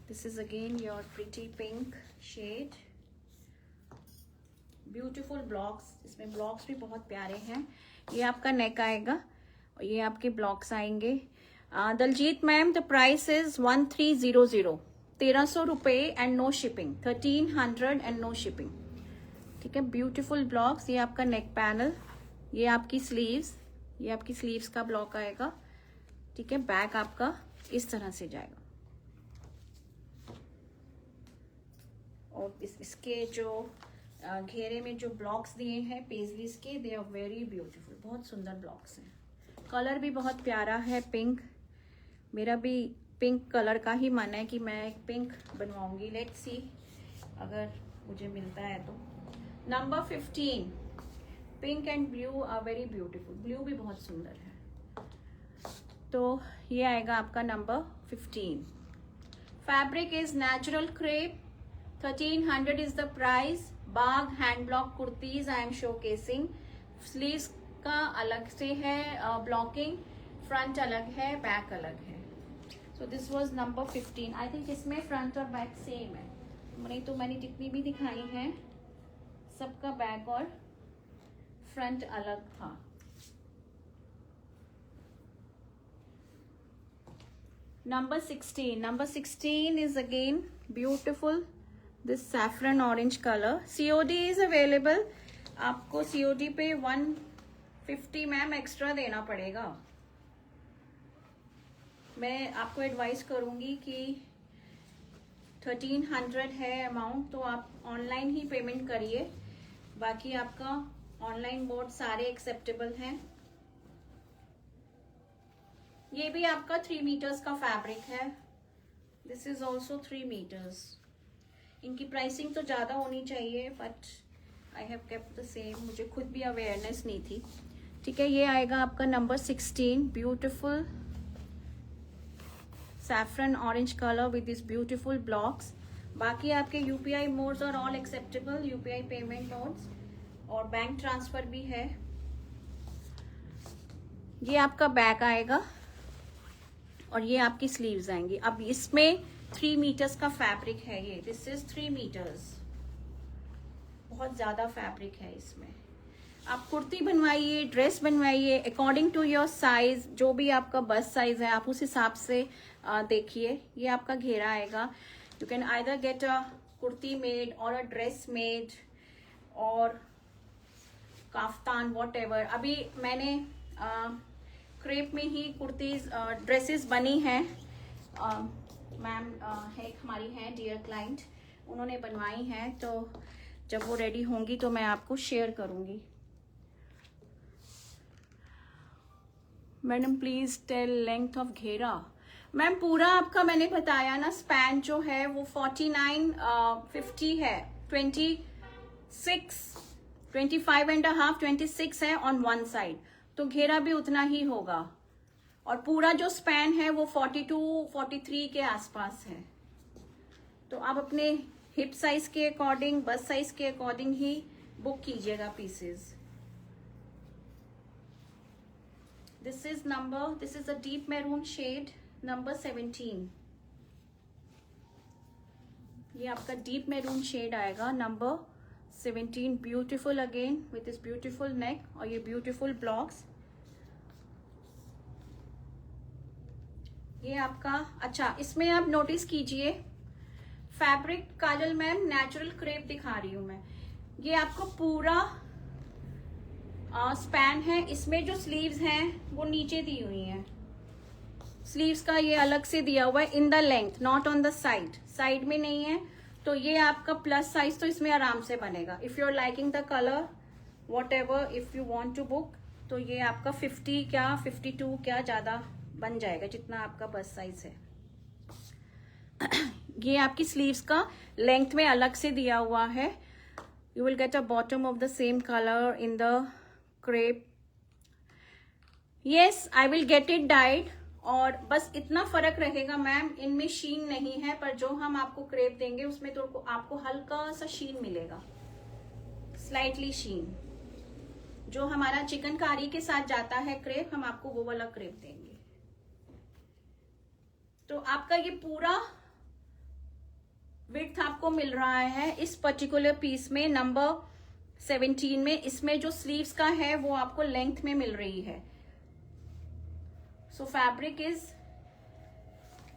this is again your pretty pink shade. Beautiful blocks. इसमें ब्लॉक्स भी बहुत प्यारे हैं. ये आपका नेक आएगा और ये आपके ब्लॉक्स आएंगे. Daljeet ma'am, the price is 1300. 1300 रुपए and no shipping. 1300 and no shipping. ठीक है, ब्यूटीफुल ब्लॉक्स. ये आपका नेक पैनल. ये आपकी स्लीव्स. ये आपकी स्लीव्स का ब्लॉक आएगा. ठीक है, बैक आपका इस तरह से जाएगा. और इसके जो घेरे में जो ब्लॉक्स दिए हैं पेजलीज के, दे आर वेरी ब्यूटीफुल. बहुत सुंदर ब्लॉक्स हैं. कलर भी बहुत प्यारा है, पिंक. मेरा भी पिंक कलर का ही मन है कि मैं एक पिंक बनवाऊंगी. लेट्स सी अगर मुझे मिलता है तो. Number 15. Pink and blue are very beautiful. Blue भी बहुत सुंदर है. तो ये आएगा आपका number 15. Fabric is natural crepe. 1300 is the price. Bagh hand block kurtis I am showcasing. Sleeves का अलग से है ब्लॉकिंग. फ्रंट अलग है, बैक अलग है. So this was number 15. I think इसमें फ्रंट और बैक सेम है. नहीं तो मैंने जितनी भी दिखाई हैं सबका बैक और फ्रंट अलग था. Number 16. Number 16 is again beautiful. This saffron orange color. COD is available. आपको COD पे 150 मैम एक्स्ट्रा देना पड़ेगा. मैं आपको एडवाइस करूंगी कि 1300 है अमाउंट, तो आप ऑनलाइन ही पेमेंट करिए. बाकी आपका ऑनलाइन मोड सारे एक्सेप्टेबल हैं. ये भी आपका 3 मीटर्स का फैब्रिक है. This is also 3 metres. इनकी प्राइसिंग तो ज़्यादा होनी चाहिए but I have kept the same. मुझे खुद भी अवेयरनेस नहीं थी. ठीक है, ये आएगा आपका number 16. Beautiful saffron orange colour with this beautiful blocks. बाकी आपके UPI modes are all acceptable. UPI payment modes और बैंक ट्रांसफर भी है. ये आपका बैक आएगा और ये आपकी स्लीव्स आएंगी. अब इसमें 3 मीटर्स का फैब्रिक है. ये दिस इज 3 मीटर्स. बहुत ज्यादा फैब्रिक है इसमें. आप कुर्ती बनवाइए, ड्रेस बनवाइए अकॉर्डिंग टू योर साइज. जो भी आपका बस साइज है आप उस हिसाब से देखिए. ये आपका घेरा आएगा. You can either get a kurti made और अ ड्रेस मेड और काफ्तान, वॉट एवर। अभी मैंने क्रेप में ही कुर्तीज ड्रेसेस बनी हैं। मैम एक हमारी हैं डियर क्लाइंट, उन्होंने बनवाई हैं, तो जब वो रेडी होंगी तो मैं आपको शेयर करूंगी। Madam please tell length of घेरा। मैम पूरा आपका मैंने बताया ना, स्पैन जो है वो 49 50 है, 26 25.5 26 है ऑन वन साइड, तो घेरा भी उतना ही होगा। और पूरा जो स्पैन है वो 42 43 के आसपास है। तो आप अपने हिप साइज के अकॉर्डिंग, बस्ट साइज के अकॉर्डिंग ही बुक कीजिएगा pieces. This is a deep maroon shade number 17। ये आपका डीप मैरून शेड आएगा number 17। Beautiful again with this beautiful neck और ये ब्यूटीफुल ब्लॉक्स। ये आपका, अच्छा इसमें आप नोटिस कीजिए फैब्रिक, काजल मैम नेचुरल क्रेप दिखा रही हूं मैं। ये आपको पूरा स्पैन है, इसमें जो स्लीव्स हैं वो नीचे दी हुई हैं। स्लीव्स का ये अलग से दिया हुआ है in the length, not on the side, side में नहीं है। तो ये आपका प्लस साइज तो इसमें आराम से बनेगा। If you are liking the colour whatever, if you want to book, तो ये आपका 50 क्या 52 क्या ज्यादा बन जाएगा, जितना आपका बस साइज है। ये आपकी स्लीव्स का लेंथ में अलग से दिया हुआ है। You will get a bottom of the same colour in the crepe. Yes I will get it died. और बस इतना फर्क रहेगा मैम, इनमें शीन नहीं है, पर जो हम आपको क्रेप देंगे उसमें तो आपको हल्का सा शीन मिलेगा, स्लाइटली शीन। जो हमारा चिकनकारी के साथ जाता है क्रेप, हम आपको वो वाला क्रेप देंगे। तो आपका ये पूरा विड्थ आपको मिल रहा है इस पर्टिकुलर पीस में नंबर 17 में। इसमें जो स्लीव्स का है वो आपको लेंथ में मिल रही है। So fabric is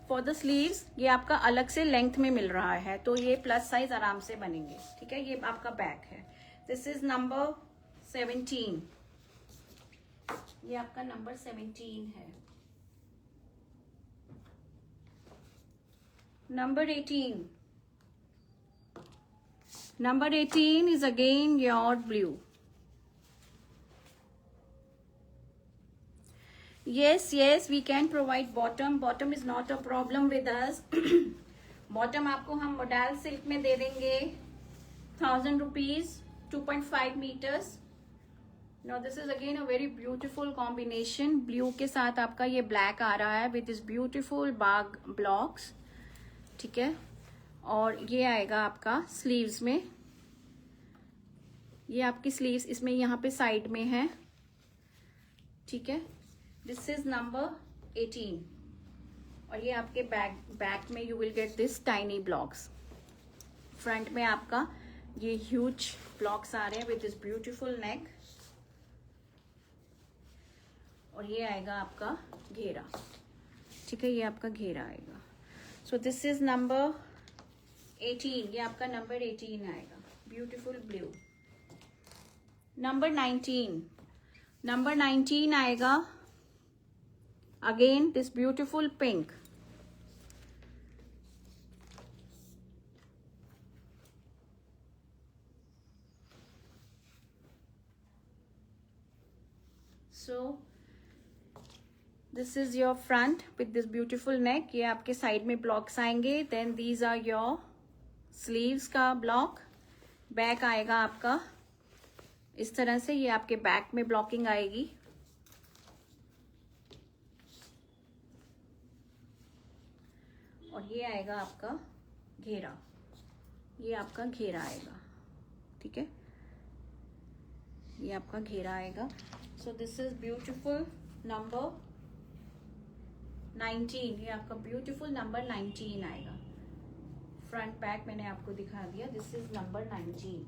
for the sleeves, ये आपका अलग से लेंथ में मिल रहा है, तो ये प्लस साइज आराम से बनेंगे। ठीक है, ये आपका बैक है। This is number 17। ये आपका नंबर 17 है। Number 18. Number 18 is again your blue. Yes, we can provide bottom. Bottom is not a problem with us. Bottom आपको हम modal silk में दे देंगे 1000 rupees, 2.5 meters. Now this is again a very beautiful combination. Blue के साथ आपका ये black आ रहा है with this beautiful bag blocks. ठीक है, और ये आएगा आपका स्लीव्स में। ये आपकी स्लीव्स इसमें यहाँ पे साइड में है। ठीक है, दिस इज नंबर 18। और ये आपके बैक में you will get this tiny blocks. Front में आपका ये ह्यूज ब्लॉक्स आ रहे हैं विद दिस ब्यूटीफुल नेक। और ये आएगा आपका घेरा। ठीक है, ये आपका घेरा आएगा। So this is number 18। ये आपका नंबर 18 आएगा, ब्यूटीफुल ब्लू। नंबर 19। नंबर 19 आएगा again this beautiful pink. So this is your front with this beautiful neck. ये आपके साइड में ब्लॉक्स आएंगे। Then these are your sleeves का ब्लॉक। बैक आएगा आपका इस तरह से, ये आपके बैक में ब्लॉकिंग आएगी। और ये आएगा आपका घेरा। ये आपका घेरा आएगा। ठीक है, ये आपका घेरा आएगा। So this is beautiful number 19। ये आपका ब्यूटीफुल नंबर 19 आएगा। फ्रंट बैक मैंने आपको दिखा दिया। This is number 19।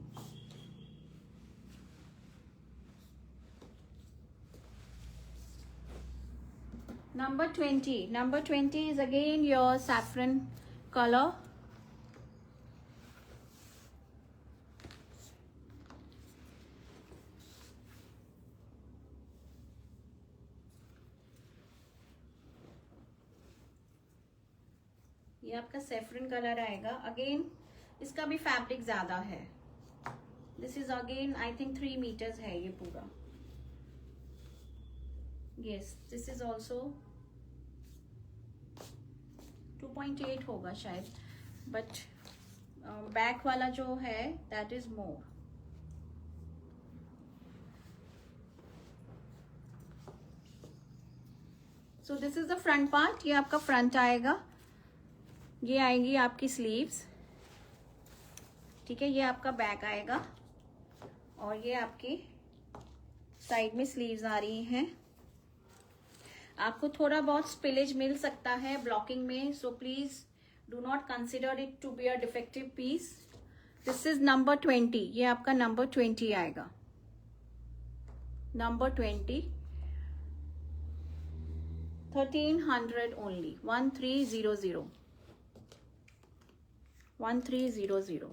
Number 20. Number 20 is again your saffron color. ये आपका सेफ्रन कलर आएगा। अगेन इसका भी फैब्रिक ज्यादा है। This is again I think 3 metres है ये पूरा। यस, दिस इज ऑल्सो 2.8 होगा शायद, बट बैक वाला जो है that is more. So this is the front part. ये आपका फ्रंट आएगा, ये आएंगी आपकी स्लीव्स, ठीक है। ये आपका बैक आएगा और ये आपकी साइड में स्लीव्स आ रही हैं। आपको थोड़ा बहुत स्पिलेज मिल सकता है ब्लॉकिंग में, so please do not consider it to be a defective piece. This is number 20। ये आपका नंबर 20 आएगा, number 20। 1300 only, 1300, 1300।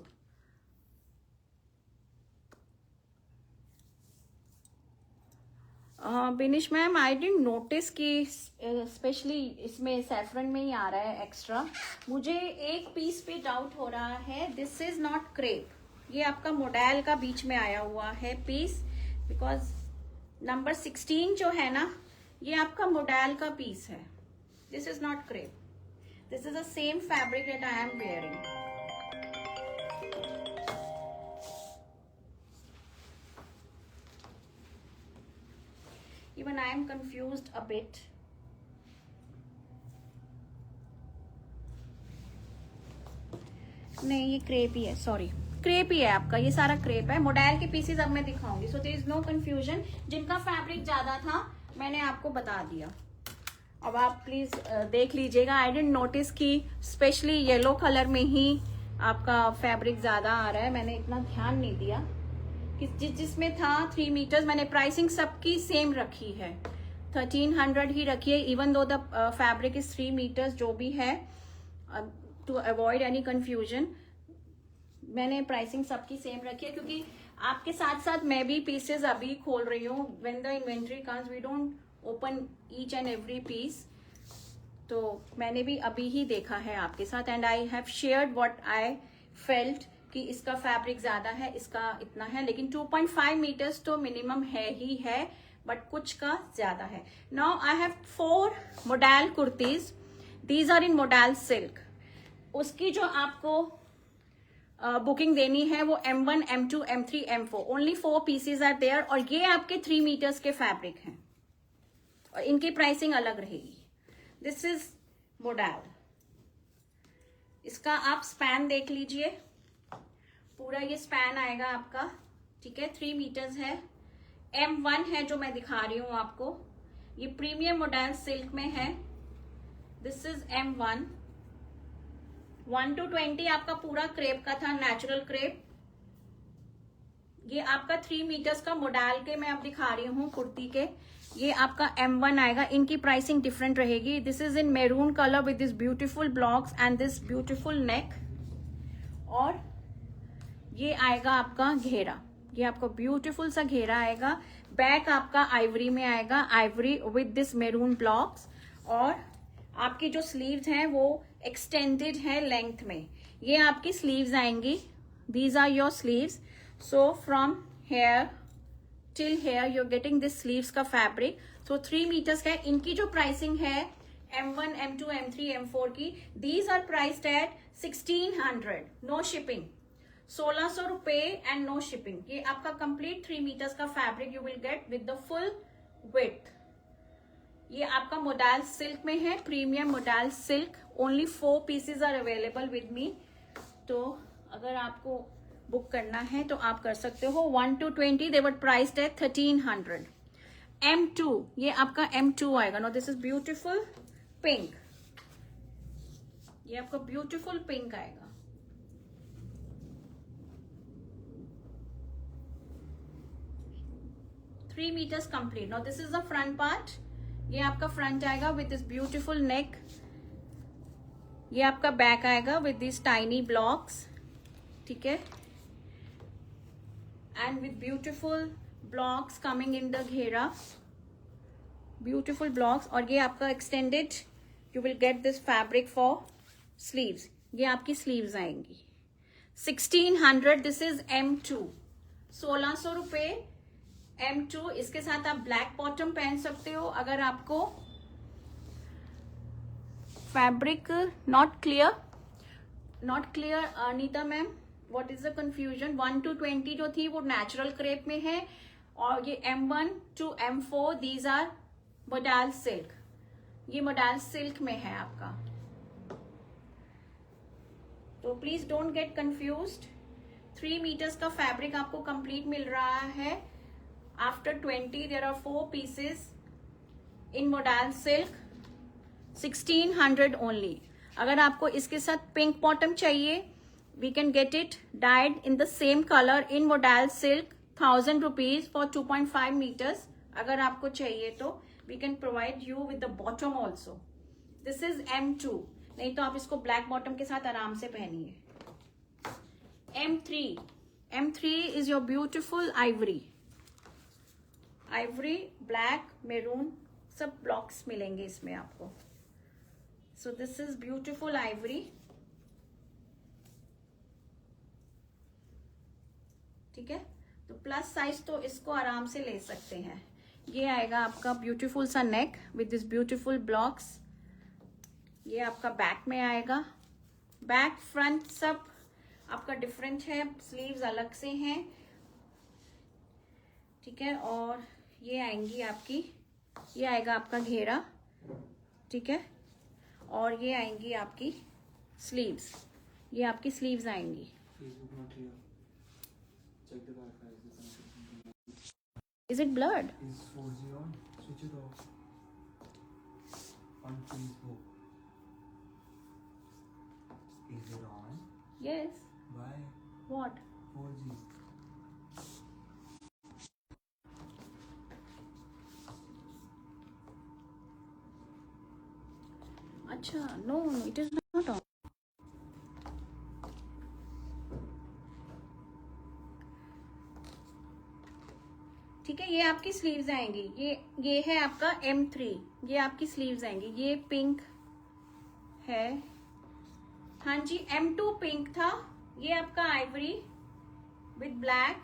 Binish ma'am, I didn't notice कि स्पेशली इसमें सैफरन में ही आ रहा है एक्स्ट्रा। मुझे एक पीस पे डाउट हो रहा है। दिस इज नॉट क्रेप, ये आपका मोडेल का बीच में आया हुआ है पीस, बिकॉज नंबर 16 जो है ना, ये आपका मोडेल का पीस है। This is not crepe, this is the same fabric that I am wearing. Even I am confused a bit. नहीं, ये क्रेप ही है, सॉरी, क्रेप ही है आपका, ये सारा क्रेप है। मोडेल के पीसेस अब मैं दिखाऊंगी, so there is no confusion. जिनका फैब्रिक ज्यादा था मैंने आपको बता दिया। अब आप प्लीज देख लीजिएगा। आई डिडंट नोटिस कि स्पेशली येलो कलर में ही आपका फैब्रिक ज्यादा आ रहा है, मैंने इतना ध्यान नहीं दिया। जिसमें था 3 मीटर्स, मैंने प्राइसिंग सबकी सेम रखी है, 1300 ही रखी है, even though the fabric is 3 metres. जो भी है, टू अवॉइड एनी कंफ्यूजन, मैंने प्राइसिंग सबकी सेम रखी है, क्योंकि आपके साथ साथ मैं भी पीसेस अभी खोल रही हूँ। When the inventory comes we don't open each and every piece, तो मैंने भी अभी ही देखा है आपके साथ, and I have shared what I felt कि इसका फैब्रिक ज्यादा है, इसका इतना है, लेकिन 2.5 मीटर्स तो मिनिमम है ही है, बट कुछ का ज्यादा है। Now I have 4 modal kurtis, these are in modal silk. उसकी जो आपको बुकिंग देनी है वो M1, M2, M3, M4, only 4 pieces are there, और ये आपके 3 मीटर्स के फैब्रिक हैं और इनकी प्राइसिंग अलग रहेगी। This is model. इसका आप स्पैन देख लीजिए, पूरा ये स्पैन आएगा आपका, ठीक है, 3 मीटर्स है। M1 है जो मैं दिखा रही हूं आपको, ये प्रीमियम मॉडल सिल्क में है। This is M1। 1 to 20 आपका पूरा क्रेप का था, नेचुरल क्रेप। ये आपका 3 मीटर्स का मॉडल के मैं अब दिखा रही हूँ कुर्ती के, ये आपका M1 आएगा। इनकी प्राइसिंग डिफरेंट रहेगी। This is in maroon colour with this beautiful blocks and this beautiful neck, और ये आएगा आपका घेरा, ये आपको ब्यूटीफुल सा घेरा आएगा। बैक आपका आइवरी में आएगा, Ivory with this maroon blocks, और आपकी जो स्लीव्स हैं वो एक्सटेंडेड है लेंथ में। ये आपकी स्लीव्स आएंगी, these are your sleeves. So from here till here you are getting this sleeves का फैब्रिक। सो 3 मीटर्स का है। इनकी जो प्राइसिंग है M1, M2, M3, M4 की, these are priced at 1600, no shipping, 1600 रुपए एंड नो शिपिंग। ये आपका कंप्लीट 3 मीटर्स का fabric you will get with the full width. ये आपका मोडेल सिल्क में है, premium modal silk. Only 4 pieces are available with me, तो अगर आपको बुक करना है तो आप कर सकते हो। 1 to 20 they were priced at 1300। M2, ये आपका M2 आएगा। No this is beautiful pink, ये आपका ब्यूटीफुल पिंक आएगा। Three metres complete. Now this is the front part, ये आपका फ्रंट आएगा विद दिस ब्यूटीफुल नेक। ये आपका बैक आएगा विद दिस टाइनी ब्लॉक्स, ठीक है, and with beautiful blocks coming in the घेरा, ब्यूटीफुल ब्लॉक्स। और ये आपका extended, you will get this fabric for sleeves, ये आपकी स्लीव्स आएंगी 1600। दिस इज M2, 1600 रुपए M2। इसके साथ आप ब्लैक बॉटम पहन सकते हो। अगर आपको fabric not clear Anita ma'am, what is the confusion? 1 to 20 जो थी वो नेचुरल क्रेप में है, और ये M1 to M4 these are modal silk. ये मोडाल सिल्क में है आपका, तो please don't get confused. 3 metres का फैब्रिक आपको कंप्लीट मिल रहा है। After 20 there are 4 pieces in modal silk, 1600 only. अगर आपको इसके साथ पिंक बॉटम चाहिए, we can get it dyed in the same colour in modal silk, 1000 rupees for 2.5 metres. अगर आपको चाहिए तो we can provide you with the bottom also. This is M2, नहीं तो आप इसको ब्लैक बॉटम के साथ आराम से पहनिए। M3 is your beautiful Ivory, black, maroon, सब ब्लॉक्स मिलेंगे इसमें आपको। सो दिस इज ब्यूटिफुल आइवरी, ठीक है। तो प्लस साइज तो इसको आराम से ले सकते हैं। ये आएगा आपका ब्यूटीफुल सा नेक विद दिस ब्यूटीफुल ब्लॉक्स। ये आपका बैक में आएगा, बैक फ्रंट सब आपका डिफरेंट है, स्लीव्स अलग से हैं, ठीक है। और ये आएंगी आपकी, ये आएगा आपका घेरा, ठीक है, और ये आएंगी आपकी स्लीव्स, ये आपकी स्लीव्स आएंगी। Is it blurred?
Is 4G on? Switch it off. On Facebook. Is it on?
Yes.
Why?
What?
4G.
अच्छा, no, it is not on. ठीक है, ये आपकी स्लीव्स आएंगी। ये है आपका M3, ये आपकी स्लीव्स आएंगी। ये पिंक है, हाँ जी, M2 पिंक था। ये आपका Ivory with black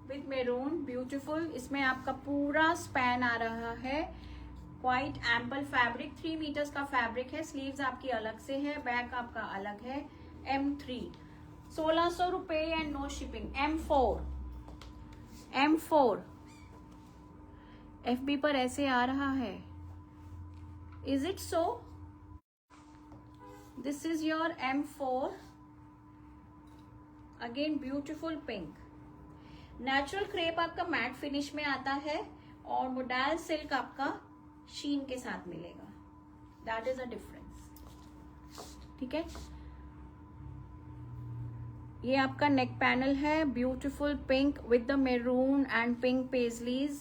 with maroon, beautiful. इसमें आपका पूरा स्पैन आ रहा है, क्वाइट एम्पल फैब्रिक, 3 मीटर्स का फैब्रिक है। स्लीव्स आपकी अलग से है, बैक आपका अलग है। M3 1600 रुपए and no shipping. M4 FB पर ऐसे आ रहा है, is it so? This is your M4, again beautiful pink. Natural crepe आपका मैट फिनिश में आता है, और मोडाल सिल्क आपका शीन के साथ मिलेगा। दैट इज अ डिफरेंस, ठीक है। ये आपका नेक पैनल है, beautiful pink with the maroon and pink paisleys.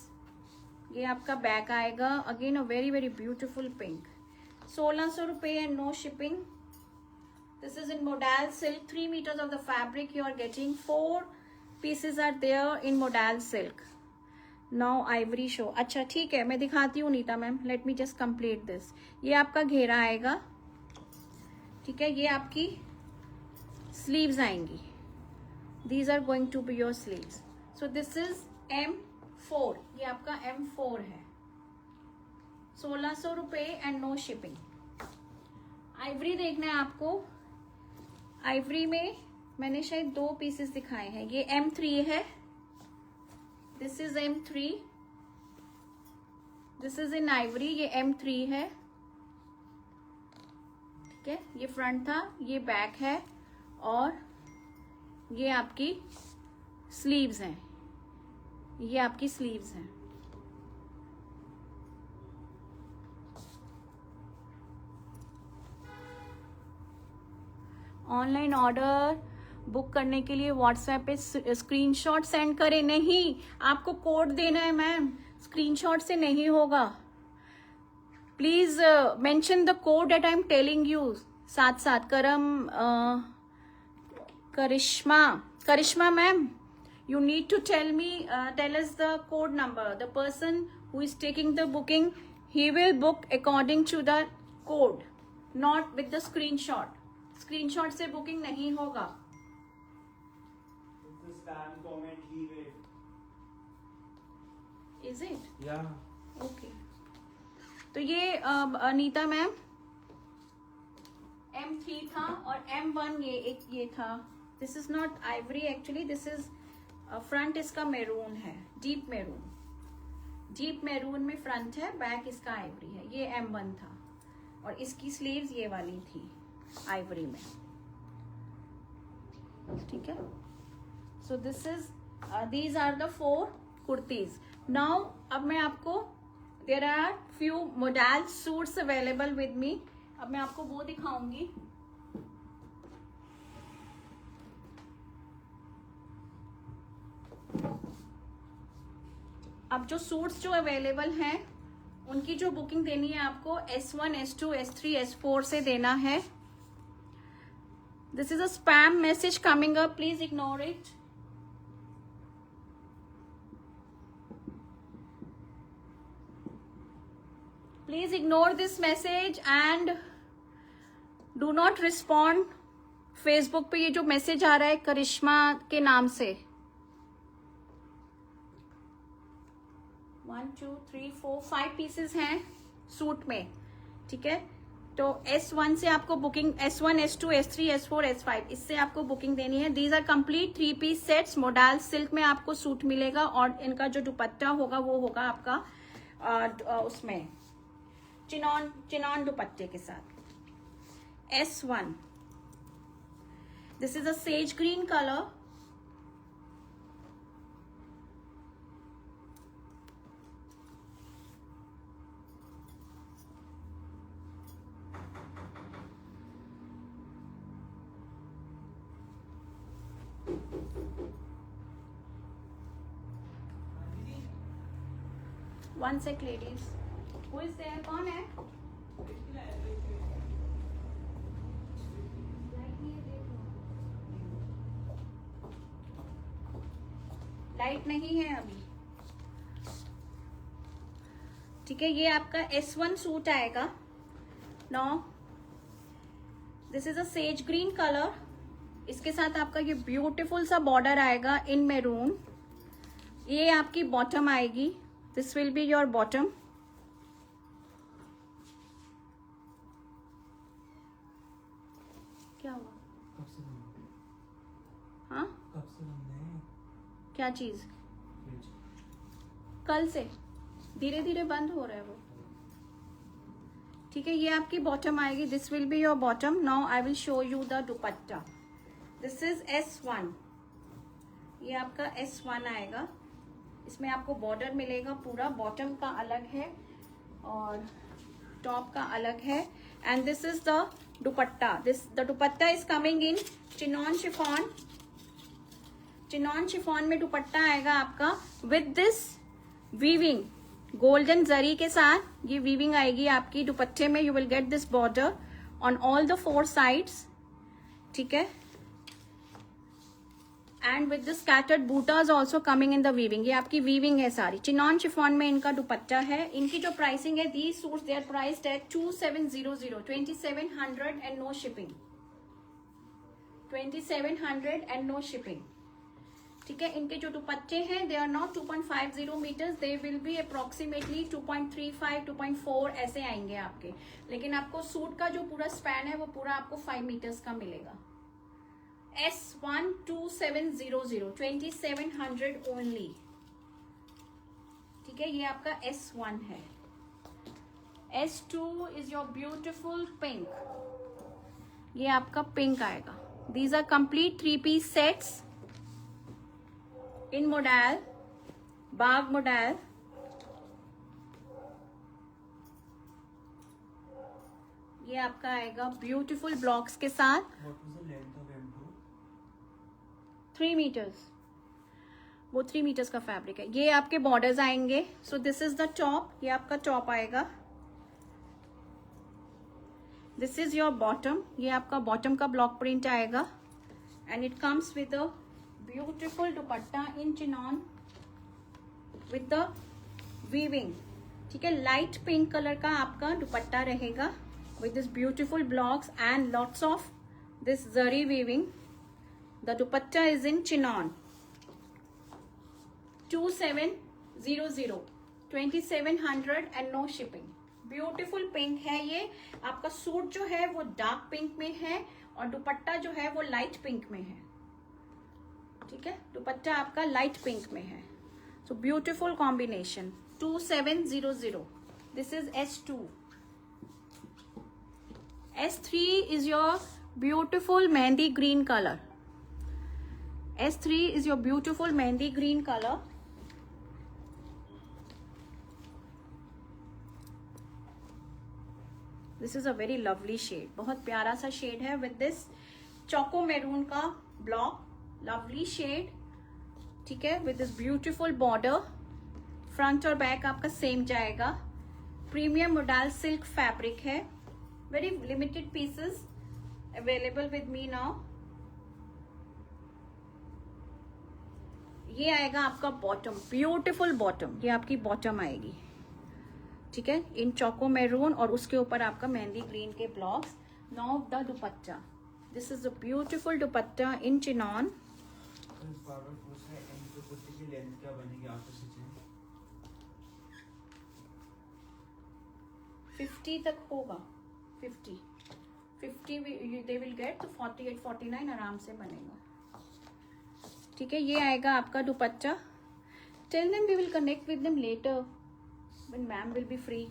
ये आपका बैक आएगा, again a very very beautiful pink. 1600 रुपए and no shipping. This is in modal silk, 3 metres of the fabric you are getting. 4 pieces are there in modal silk. Now ivory show. अच्छा ठीक है, मैं दिखाती हूँ Nita ma'am, let me just complete this. ये आपका घेरा आएगा, ठीक है। ये आपकी स्लीव्स आएंगी, these are going to be your sleeves. So this is M4, ये आपका M4 है। 1600 रुपए एंड नो शिपिंग। आइवरी देखना है आपको। आइवरी में मैंने शायद 2 पीसेस दिखाए हैं। ये M3 है, this is M3, this is in Ivory. ये M3 है, ठीक है। ये फ्रंट था, ये बैक है, और ये आपकी स्लीव्स हैं, ये आपकी स्लीव्स हैं। ऑनलाइन ऑर्डर बुक करने के लिए व्हाट्सएप पे स्क्रीनशॉट सेंड करें। नहीं, आपको कोड देना है मैम, स्क्रीनशॉट से नहीं होगा। Please mention the code that I am telling you. साथ साथ करिश्मा ma'am, you need to tell us the code number. The person who is taking the booking, he will book according to the code, not with the screenshot. Screenshot से booking नहीं होगा।
It's the spam comment he read.
Is it?
Yeah.
Okay. तो ये Anita ma'am M3 था और M1 ये था। This is not Ivory actually, this is front इसका मैरून है, डीप मैरून में फ्रंट है, बैक इसका आइवरी है। ये M1 था और इसकी स्लीव्स ये वाली थी आइवरी में, ठीक है। So this is these are the 4 kurtis. Now अब मैं आपको, there are few model suits available with me, अब मैं आपको वो दिखाऊंगी। अब जो सूट्स जो अवेलेबल हैं उनकी जो बुकिंग देनी है आपको S1, S2, S3, S4 से देना है। This is a spam message coming up, please ignore it. Please ignore this message and do not respond. Facebook पे ये जो मैसेज आ रहा है करिश्मा के नाम से, 1 2 3 4 5 पीसेस हैं सूट में, ठीक है। तो S1 से आपको booking, S1, S2, S3, S4, S5 इससे आपको बुकिंग देनी है। These are complete 3 piece sets, modal silk में आपको सूट मिलेगा और इनका जो दुपट्टा होगा वो होगा आपका उसमें चिनॉन दुपट्टे के साथ। S1, this is a sage green colour, one sec ladies, who is there, कौन है? लाइट नहीं है अभी, ठीक है। ये आपका S1 सूट आएगा। Now this is a sage green colour, इसके साथ आपका ये ब्यूटीफुल सा बॉर्डर आएगा इन मैरून। ये आपकी बॉटम आएगी, this will be your bottom. क्या हुआ?
कब से बंद है?
हाँ,
कब से बंद है?
क्या चीज?
फ्रिज।
कल से धीरे धीरे बंद हो रहा है वो, ठीक है। ये आपकी बॉटम आएगी, this will be your bottom. Now I will show you the dupatta. This is S1, ये आपका S1 आएगा। इसमें आपको बॉर्डर मिलेगा पूरा, बॉटम का अलग है और टॉप का अलग है। And this is the dupatta, the dupatta is coming in chinon chiffon. Chinon chiffon में दुपट्टा आएगा आपका with this weaving, golden zari के साथ ये वीविंग आएगी आपकी दुपट्टे में। You will get this border on all the 4 sides, ठीक है। And with the scattered butas also coming in the weaving, ये आपकी वीविंग है सारी। चिनॉन शिफॉन में इनका दुपट्टा है। इनकी जो प्राइसिंग है, these suits they are priced at 2700, 2700 and no shipping, 2700 and no shipping, ठीक है। इनके जो दुपट्टे हैं they are not 2.50 metres, they will be approximately 2.35, 2.4 ऐसे आएंगे आपके। लेकिन आपको सूट का जो पूरा स्पैन है वो पूरा आपको 5 मीटर्स का मिलेगा। S1 2700, 2700 ओनली, ठीक है। ये आपका S1 है। S2 is your beautiful pink, ये आपका पिंक आएगा। These are complete 3 piece sets in modal, Bagh modal. ये आपका आएगा ब्यूटीफुल ब्लॉक्स के साथ।
What was the length of M2?
3 metres, वो 3 मीटर्स का फैब्रिक है। ये आपके बॉर्डर्स आएंगे। सो दिस इज द टॉप, ये आपका टॉप आएगा। दिस इज योर बॉटम, ये आपका बॉटम का ब्लॉक प्रिंट आएगा। And it comes with a beautiful dupatta in chinon with the weaving, ठीक है। लाइट पिंक कलर का आपका दुपट्टा रहेगा with this beautiful blocks and lots of this zari weaving. The dupatta is in chinon. 2700, 2700 and no shipping. Beautiful pink है ये. आपका suit जो है वो डार्क पिंक में है और दुपट्टा जो है वो लाइट पिंक में है. ठीक है, दुपट्टा आपका लाइट पिंक में है. So beautiful combination. 2700. This is S2. S3 is your beautiful mehndi green color. S3 is your beautiful mehndi green color. This is a very lovely shade. बहुत प्यारा सा शेड है with this चोको मैरून का block. Lovely shade. ठीक है, with this beautiful border. Front और back आपका same जाएगा. प्रीमियम मोडाल सिल्क फैब्रिक है. Very limited pieces available with me now. ये आएगा आपका बॉटम. Beautiful bottom. ये आपकी बॉटम आएगी. ठीक है, इन चोको मैरून और उसके ऊपर आपका मेहंदी ग्रीन के blocks. Now the dupatta. This is a beautiful dupatta in chinon.
की लेंथ क्या बनेगी आपको स्टिचिंग?
50 तक होगा. 50 दे विल गेट. तो 48 49 आराम से बनेगा. ठीक है, ये आएगा आपका dupatta. Tell them we will connect with them later when ma'am will be free.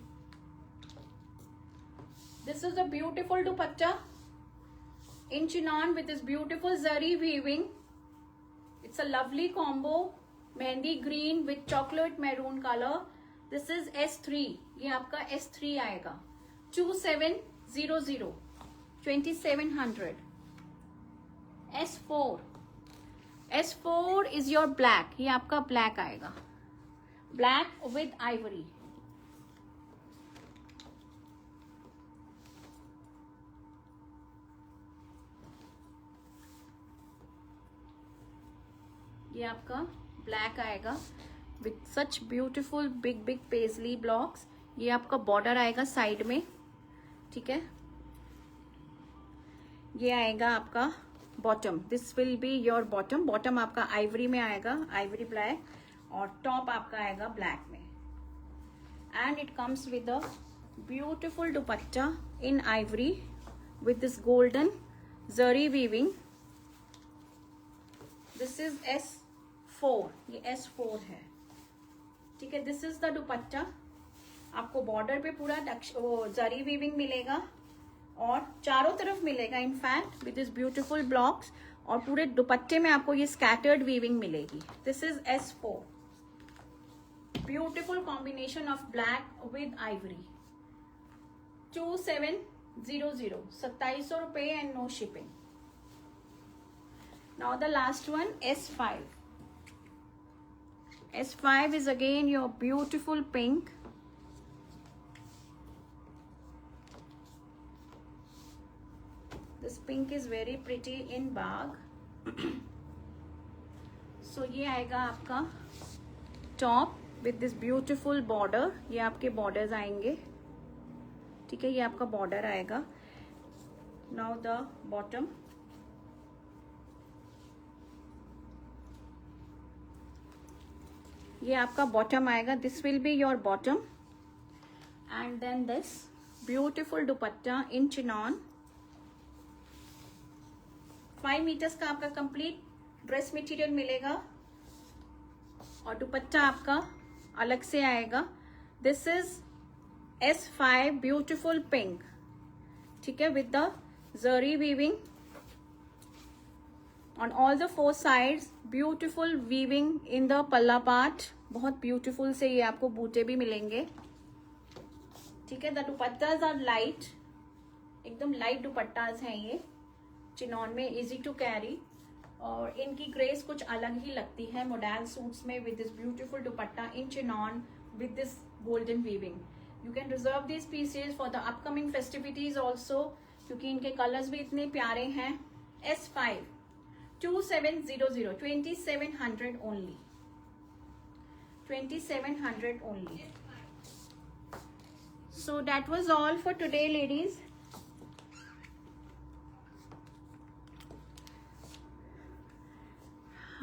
This is a beautiful dupatta in chinon with this beautiful zari weaving. It's a lovely combo. Mehndi green with chocolate maroon color. This is S3. ये आपका S3 आएगा. 2700, 2700. S4. S4 is your black. ये आपका black आएगा. Black with ivory. ये आपका black आएगा with such beautiful big big paisley blocks. ये आपका बॉर्डर आएगा साइड में. ठीक है, ये आएगा आपका bottom. This will be your bottom. Bottom आपका आइवरी में आएगा, आइवरी ब्लैक. और टॉप आपका आएगा ब्लैक में. And it comes with a beautiful dupatta in Ivory with this golden zari weaving. This is S4. ये S4 है. ठीक है, दिस इज द दुपट्टा. आपको बॉर्डर पे पूरा जरी वीविंग मिलेगा और चारों तरफ मिलेगा in fact with this beautiful blocks. और पूरे दुपट्टे में आपको ये स्कैटर्ड वीविंग मिलेगी. This is S4. Beautiful combination of black with ivory. 2700, 2700 रुपए and no shipping. Now the last one, S5. S5 is again your beautiful pink. This pink is very pretty in bag. So ये आएगा आपका top with this beautiful border. ये आपके borders आएंगे. ठीक है, ये आपका बॉर्डर आएगा. Now the bottom. ये आपका बॉटम आएगा. This will be your bottom. And then this beautiful dupatta in chiffon. 5 metres का आपका कंप्लीट ड्रेस मटेरियल मिलेगा और दुपट्टा आपका अलग से आएगा. This is S5 beautiful pink. ठीक है, with the zari weaving on all the 4 sides. beautiful weaving in the पल्ला पार्ट. बहुत ब्यूटीफुल से ये आपको बूटे भी मिलेंगे. ठीक है, द दुपट्टास आर लाइट. एकदम लाइट दुपट्टास हैं ये चिनॉन में. इजी टू कैरी और इनकी ग्रेस कुछ अलग ही लगती है मॉडल सूट्स में with this beautiful dupatta in chinon with this golden weaving. You can reserve this pieces for the upcoming festivities also क्योंकि इनके कलर्स भी इतने प्यारे हैं. S5 2700, 2700 only. 2700 only. So that was all for today, ladies.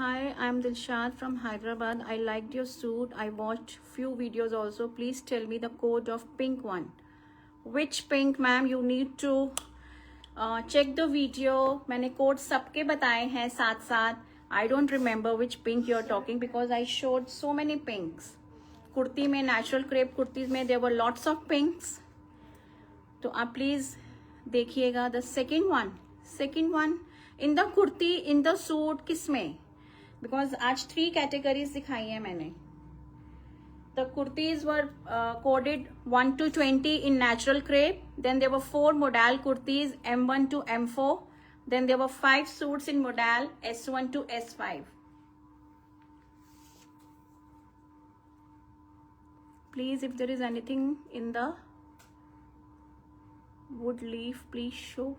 Hi, I'm Dilshad from Hyderabad. I liked your suit. I watched few videos also. Please tell me the code of pink one. Which pink, ma'am? You need to check the video. मैंने code सबके बताए हैं साथ साथ. I don't remember which pink you're talking because I showed so many pinks. Kurti में, natural crepe kurtis में there were lots of pinks. तो आप प्लीज देखिएगा. The second one in the kurti, in the suit, किस में? बिकॉज आज 3 कैटेगरीज दिखाई है मैंने. The kurtis were coded 1 to 20 in natural crepe. Then there were 4 modal kurtis M1 to M4. Then there were 5 suits in modal S1 to S5. Please, if there is anything in the wood leaf, please show.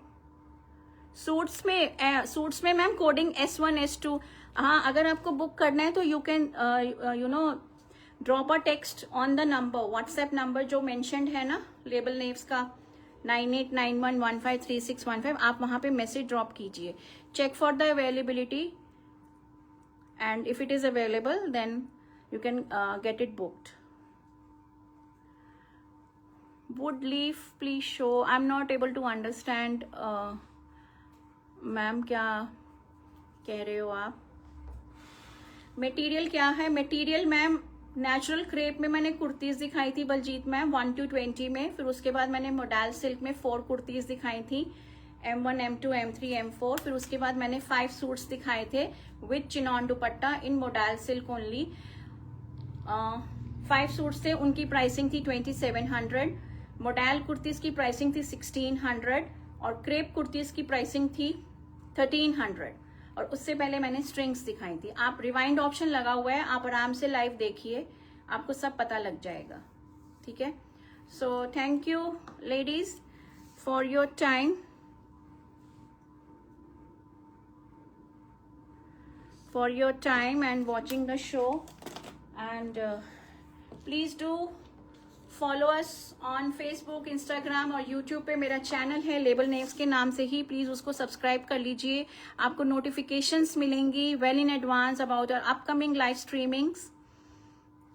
Suits में ma'am coding S1 S2. हाँ, अगर आपको book करना है तो you can drop a text on the number, WhatsApp number जो mentioned है ना लेबल नेव्स का 9891153615. आप वहां पे मैसेज ड्रॉप कीजिए. Check for the availability and if it is available then you can get it booked. Wood leaf please show. I am not able to understand. Ma'am क्या कह रहे हो आप? मटेरियल क्या है? मटेरियल मैम नेचुरल क्रेप में मैंने कुर्तीज दिखाई थी बलजीत मैम 1 to 20 में. फिर उसके बाद मैंने मोडाल सिल्क में 4 कुर्तीज दिखाई थी M1 M2 M3 M4. फिर उसके बाद मैंने 5 सूट्स दिखाए थे with chinon dupatta in modal silk only. 5 suits थे, उनकी प्राइसिंग थी 2700. मोडाल कुर्तीज की प्राइसिंग थी 1600 और क्रेप कुर्तीज की प्राइसिंग थी 1300. और उससे पहले मैंने स्ट्रिंग्स दिखाई थी. आप रिवाइंड ऑप्शन लगा हुआ है, आप आराम से लाइव देखिए, आपको सब पता लग जाएगा. ठीक है. So thank you ladies for your time, and watching the show. And please do follow us on Facebook, Instagram और यूट्यूब पे. मेरा चैनल है लेबल नेव्स के नाम से ही. प्लीज उसको सब्सक्राइब कर लीजिए. आपको नोटिफिकेशंस मिलेंगी well in advance about our upcoming live streamings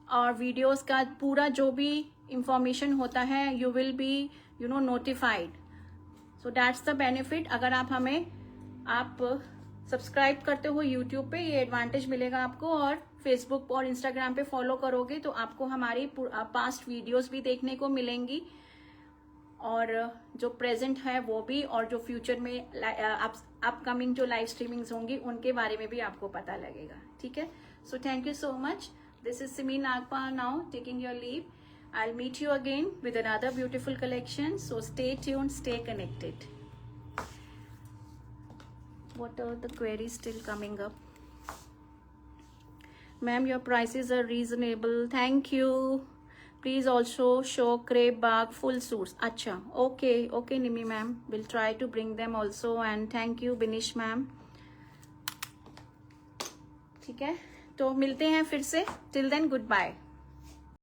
और वीडियोस का पूरा जो भी इंफॉर्मेशन होता है you will be notified. So that's the benefit. अगर आप सब्सक्राइब करते हो यूट्यूब पे, ये एडवांटेज मिलेगा आपको. और फेसबुक और इंस्टाग्राम पे फॉलो करोगे तो आपको हमारी पास्ट वीडियोस भी देखने को मिलेंगी और जो प्रेजेंट है वो भी, और जो फ्यूचर में अपकमिंग जो लाइव स्ट्रीमिंग्स होंगी उनके बारे में भी आपको पता लगेगा. ठीक है. So thank you so much. This is Simi Nagpal now taking your leave. I will meet you again with another beautiful collection. So stay tuned, stay connected. What are the queries still coming up? Ma'am, your prices are reasonable. Thank you. Please also show crepe bag full suits. Acha. Okay, Nimi ma'am. We'll try to bring them also. And thank you, Binish ma'am. ठीक है. तो मिलते हैं फिर से. Till then, goodbye.